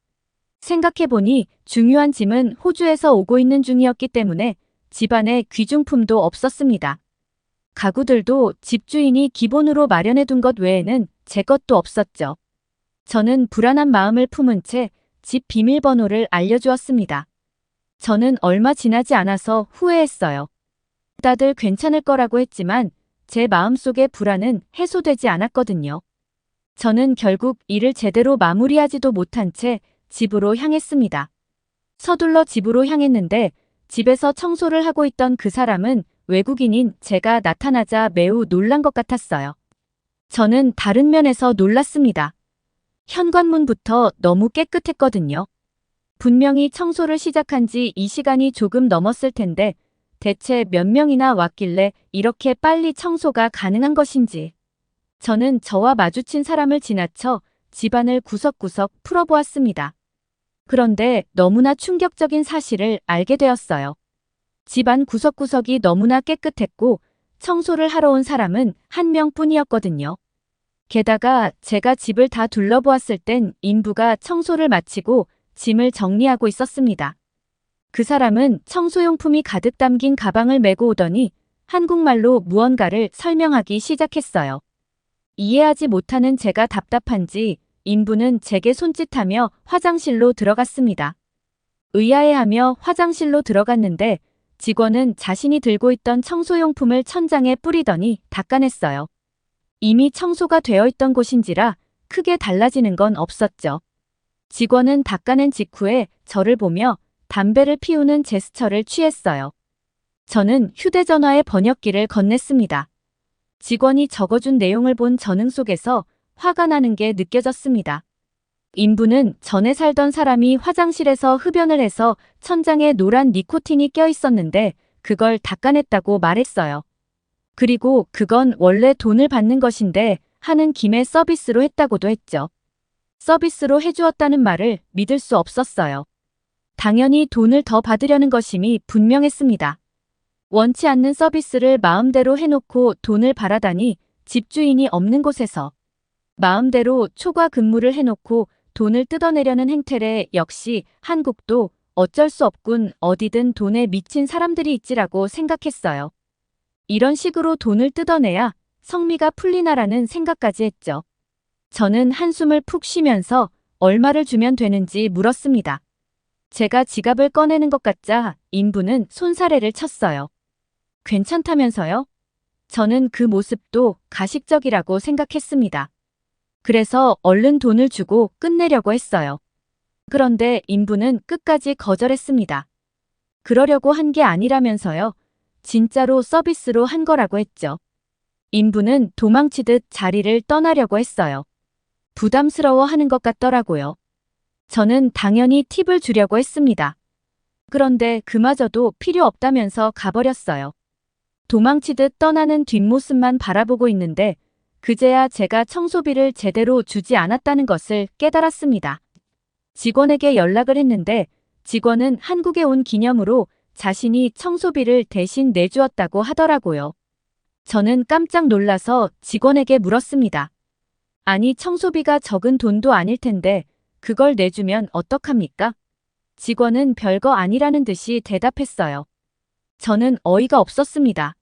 생각해보니 중요한 짐은 호주에서 오고 있는 중이었기 때문에 집안에 귀중품도 없었습니다. 가구들도 집주인이 기본으로 마련해둔 것 외에는 제 것도 없었죠. 저는 불안한 마음을 품은 채 집 비밀번호를 알려주었습니다. 저는 얼마 지나지 않아서 후회했어요. 다들 괜찮을 거라고 했지만 제 마음속의 불안은 해소되지 않았거든요. 저는 결국 일을 제대로 마무리하지도 못한 채 집으로 향했습니다. 서둘러 집으로 향했는데 집에서 청소를 하고 있던 그 사람은 외국인인 제가 나타나자 매우 놀란 것 같았어요. 저는 다른 면에서 놀랐습니다. 현관문부터 너무 깨끗했거든요. 분명히 청소를 시작한 지 이 시간이 조금 넘었을 텐데 대체 몇 명이나 왔길래 이렇게 빨리 청소가 가능한 것인지. 저는 저와 마주친 사람을 지나쳐 집안을 구석구석 풀어보았습니다. 그런데 너무나 충격적인 사실을 알게 되었어요. 집안 구석구석이 너무나 깨끗했고 청소를 하러 온 사람은 한 명뿐이었거든요. 게다가 제가 집을 다 둘러보았을 땐 인부가 청소를 마치고 짐을 정리하고 있었습니다. 그 사람은 청소용품이 가득 담긴 가방을 메고 오더니 한국말로 무언가를 설명하기 시작했어요. 이해하지 못하는 제가 답답한지 인부는 제게 손짓하며 화장실로 들어갔습니다. 의아해하며 화장실로 들어갔는데 직원은 자신이 들고 있던 청소용품을 천장에 뿌리더니 닦아냈어요. 이미 청소가 되어 있던 곳인지라 크게 달라지는 건 없었죠. 직원은 닦아낸 직후에 저를 보며 담배를 피우는 제스처를 취했어요. 저는 휴대전화에 번역기를 건넸습니다. 직원이 적어준 내용을 본 전응 속에서 화가 나는 게 느껴졌습니다. 인부는 전에 살던 사람이 화장실에서 흡연을 해서 천장에 노란 니코틴이 껴 있었는데 그걸 닦아냈다고 말했어요. 그리고 그건 원래 돈을 받는 것인데 하는 김에 서비스로 했다고도 했죠. 서비스로 해주었다는 말을 믿을 수 없었어요. 당연히 돈을 더 받으려는 것임이 분명했습니다. 원치 않는 서비스를 마음대로 해놓고 돈을 바라다니 집주인이 없는 곳에서 마음대로 초과 근무를 해놓고 돈을 뜯어내려는 행태래. 역시 한국도 어쩔 수 없군. 어디든 돈에 미친 사람들이 있지라고 생각했어요. 이런 식으로 돈을 뜯어내야 성미가 풀리나라는 생각까지 했죠. 저는 한숨을 푹 쉬면서 얼마를 주면 되는지 물었습니다. 제가 지갑을 꺼내는 것 같자 인부는 손사래를 쳤어요. 괜찮다면서요? 저는 그 모습도 가식적이라고 생각했습니다. 그래서 얼른 돈을 주고 끝내려고 했어요. 그런데 인부는 끝까지 거절했습니다. 그러려고 한 게 아니라면서요. 진짜로 서비스로 한 거라고 했죠. 인부는 도망치듯 자리를 떠나려고 했어요. 부담스러워하는 것 같더라고요. 저는 당연히 팁을 주려고 했습니다. 그런데 그마저도 필요 없다면서 가버렸어요. 도망치듯 떠나는 뒷모습만 바라보고 있는데 그제야 제가 청소비를 제대로 주지 않았다는 것을 깨달았습니다. 직원에게 연락을 했는데 직원은 한국에 온 기념으로 자신이 청소비를 대신 내주었다고 하더라고요. 저는 깜짝 놀라서 직원에게 물었습니다. 아니, 청소비가 적은 돈도 아닐 텐데 그걸 내주면 어떡합니까? 직원은 별거 아니라는 듯이 대답했어요. 저는 어이가 없었습니다.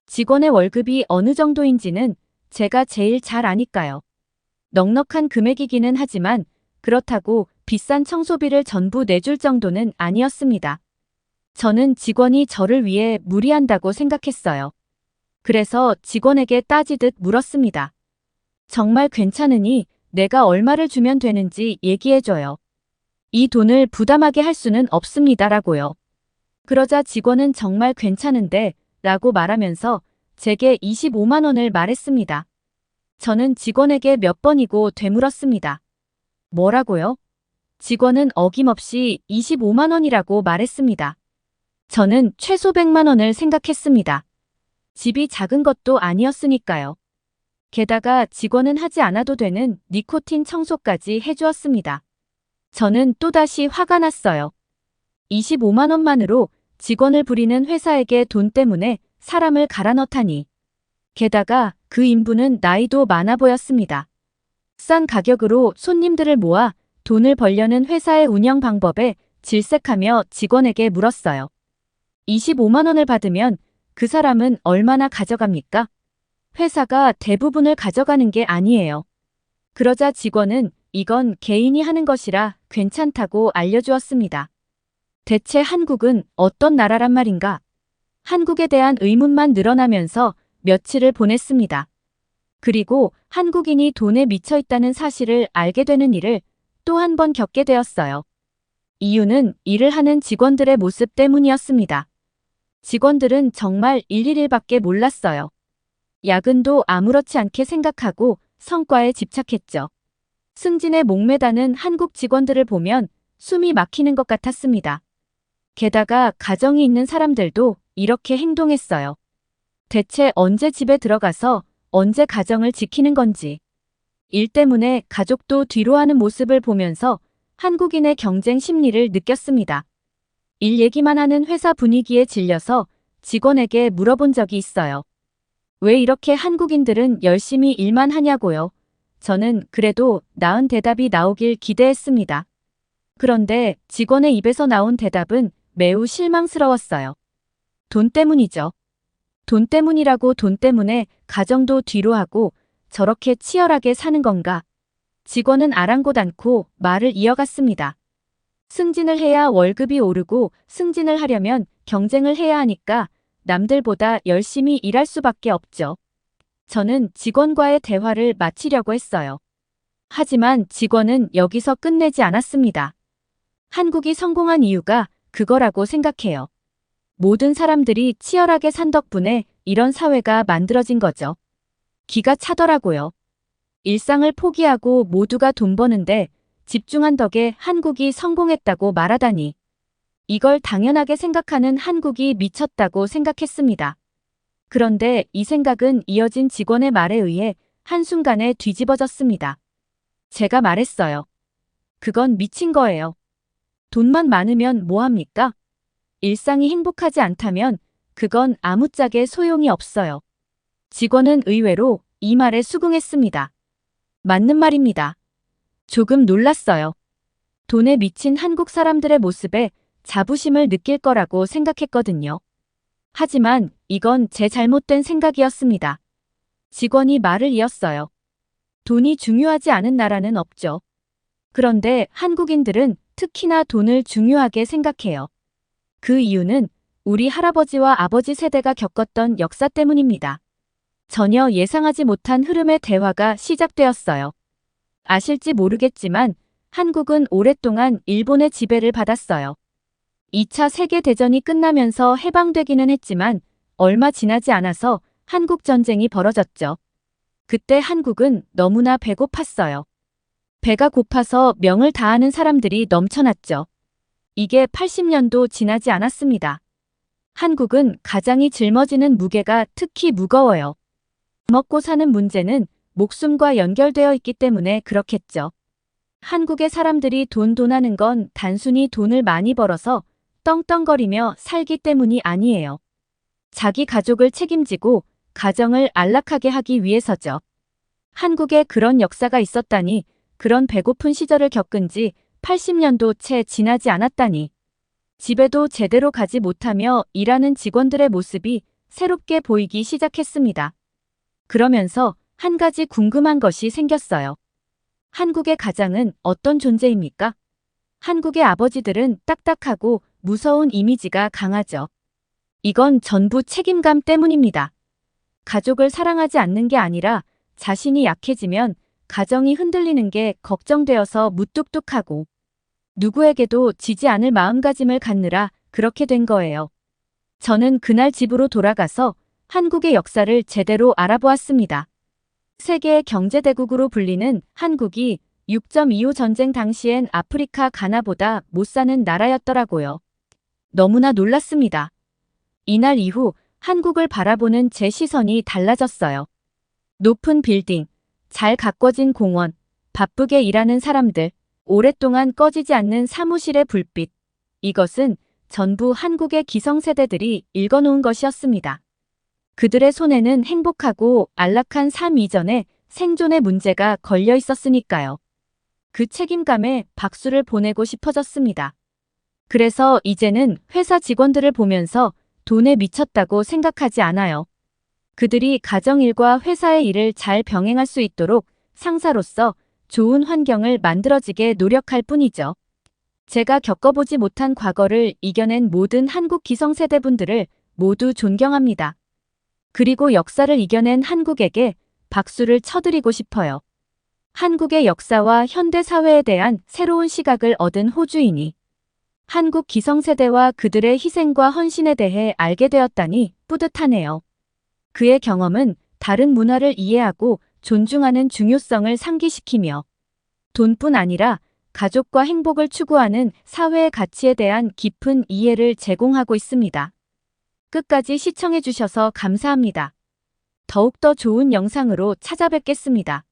직원의 월급이 어느 정도인지는 제가 제일 잘 아니까요. 넉넉한 금액이기는 하지만 그렇다고 비싼 청소비를 전부 내줄 정도는 아니었습니다. 저는 직원이 저를 위해 무리한다고 생각했어요. 그래서 직원에게 따지듯 물었습니다. 정말 괜찮으니 내가 얼마를 주면 되는지 얘기해줘요. 이 돈을 부담하게 할 수는 없습니다라고요. 그러자 직원은 정말 괜찮은데 라고 말하면서 제게 25만 원을 말했습니다. 저는 직원에게 몇 번이고 되물었습니다. 뭐라고요? 직원은 어김없이 25만 원이라고 말했습니다. 저는 최소 100만 원을 생각했습니다. 집이 작은 것도 아니었으니까요. 게다가 직원은 하지 않아도 되는 니코틴 청소까지 해주었습니다. 저는 또다시 화가 났어요. 25만 원만으로 직원을 부리는 회사에게 돈 때문에 사람을 갈아넣다니. 게다가 그 인부는 나이도 많아 보였습니다. 싼 가격으로 손님들을 모아 돈을 벌려는 회사의 운영 방법에 질색하며 직원에게 물었어요. 25만 원을 받으면 그 사람은 얼마나 가져갑니까? 회사가 대부분을 가져가는 게 아니에요. 그러자 직원은 이건 개인이 하는 것이라 괜찮다고 알려주었습니다. 대체 한국은 어떤 나라란 말인가? 한국에 대한 의문만 늘어나면서 며칠을 보냈습니다. 그리고 한국인이 돈에 미쳐 있다는 사실을 알게 되는 일을 또 한 번 겪게 되었어요. 이유는 일을 하는 직원들의 모습 때문이었습니다. 직원들은 정말 111밖에 몰랐어요. 야근도 아무렇지 않게 생각하고 성과에 집착했죠. 승진에 목매다는 한국 직원들을 보면 숨이 막히는 것 같았습니다. 게다가 가정이 있는 사람들도 이렇게 행동했어요. 대체 언제 집에 들어가서 언제 가정을 지키는 건지. 일 때문에 가족도 뒤로하는 모습을 보면서 한국인의 경쟁 심리를 느꼈습니다. 일 얘기만 하는 회사 분위기에 질려서 직원에게 물어본 적이 있어요. 왜 이렇게 한국인들은 열심히 일만 하냐고요. 저는 그래도 나은 대답이 나오길 기대했습니다. 그런데 직원의 입에서 나온 대답은 매우 실망스러웠어요. 돈 때문이죠. 돈 때문이라고. 돈 때문에 가정도 뒤로하고 저렇게 치열하게 사는 건가? 직원은 아랑곳 않고 말을 이어갔습니다. 승진을 해야 월급이 오르고 승진을 하려면 경쟁을 해야 하니까 남들보다 열심히 일할 수밖에 없죠. 저는 직원과의 대화를 마치려고 했어요. 하지만 직원은 여기서 끝내지 않았습니다. 한국이 성공한 이유가 그거라고 생각해요. 모든 사람들이 치열하게 산 덕분에 이런 사회가 만들어진 거죠. 기가 차더라고요. 일상을 포기하고 모두가 돈 버는데 집중한 덕에 한국이 성공했다고 말하다니. 이걸 당연하게 생각하는 한국이 미쳤다고 생각했습니다. 그런데 이 생각은 이어진 직원의 말에 의해 한순간에 뒤집어졌습니다. 제가 말했어요. 그건 미친 거예요. 돈만 많으면 뭐합니까? 일상이 행복하지 않다면 그건 아무짝에 소용이 없어요. 직원은 의외로 이 말에 수긍했습니다. 맞는 말입니다. 조금 놀랐어요. 돈에 미친 한국 사람들의 모습에 자부심을 느낄 거라고 생각했거든요. 하지만 이건 제 잘못된 생각이었습니다. 직원이 말을 이었어요. 돈이 중요하지 않은 나라는 없죠. 그런데 한국인들은 특히나 돈을 중요하게 생각해요. 그 이유는 우리 할아버지와 아버지 세대가 겪었던 역사 때문입니다. 전혀 예상하지 못한 흐름의 대화가 시작되었어요. 아실지 모르겠지만 한국은 오랫동안 일본의 지배를 받았어요. 2차 세계대전이 끝나면서 해방되기는 했지만 얼마 지나지 않아서 한국전쟁이 벌어졌죠. 그때 한국은 너무나 배고팠어요. 배가 고파서 명을 다하는 사람들이 넘쳐났죠. 이게 80년도 지나지 않았습니다. 한국은 가장이 짊어지는 무게가 특히 무거워요. 먹고 사는 문제는 목숨과 연결되어 있기 때문에 그렇겠죠. 한국의 사람들이 돈하는 건 단순히 돈을 많이 벌어서 떵떵거리며 살기 때문이 아니에요. 자기 가족을 책임지고 가정을 안락하게 하기 위해서죠. 한국에 그런 역사가 있었다니, 그런 배고픈 시절을 겪은 지 80년도 채 지나지 않았다니. 집에도 제대로 가지 못하며 일하는 직원들의 모습이 새롭게 보이기 시작했습니다. 그러면서 한 가지 궁금한 것이 생겼어요. 한국의 가장은 어떤 존재입니까? 한국의 아버지들은 딱딱하고 무서운 이미지가 강하죠. 이건 전부 책임감 때문입니다. 가족을 사랑하지 않는 게 아니라 자신이 약해지면 가정이 흔들리는 게 걱정되어서 무뚝뚝하고 누구에게도 지지 않을 마음가짐을 갖느라 그렇게 된 거예요. 저는 그날 집으로 돌아가서 한국의 역사를 제대로 알아보았습니다. 세계의 경제대국으로 불리는 한국이 6.25 전쟁 당시엔 아프리카 가나보다 못 사는 나라였더라고요. 너무나 놀랐습니다. 이날 이후 한국을 바라보는 제 시선이 달라졌어요. 높은 빌딩, 잘 가꿔진 공원, 바쁘게 일하는 사람들, 오랫동안 꺼지지 않는 사무실의 불빛. 이것은 전부 한국의 기성세대들이 읽어놓은 것이었습니다. 그들의 손에는 행복하고 안락한 삶 이전에 생존의 문제가 걸려 있었으니까요. 그 책임감에 박수를 보내고 싶어졌습니다. 그래서 이제는 회사 직원들을 보면서 돈에 미쳤다고 생각하지 않아요. 그들이 가정일과 회사의 일을 잘 병행할 수 있도록 상사로서 좋은 환경을 만들어지게 노력할 뿐이죠. 제가 겪어보지 못한 과거를 이겨낸 모든 한국 기성세대분들을 모두 존경합니다. 그리고 역사를 이겨낸 한국에게 박수를 쳐드리고 싶어요. 한국의 역사와 현대사회에 대한 새로운 시각을 얻은 호주인이 한국 기성세대와 그들의 희생과 헌신에 대해 알게 되었다니 뿌듯하네요. 그의 경험은 다른 문화를 이해하고 존중하는 중요성을 상기시키며 돈뿐 아니라 가족과 행복을 추구하는 사회의 가치에 대한 깊은 이해를 제공하고 있습니다. 끝까지 시청해주셔서 감사합니다. 더욱더 좋은 영상으로 찾아뵙겠습니다.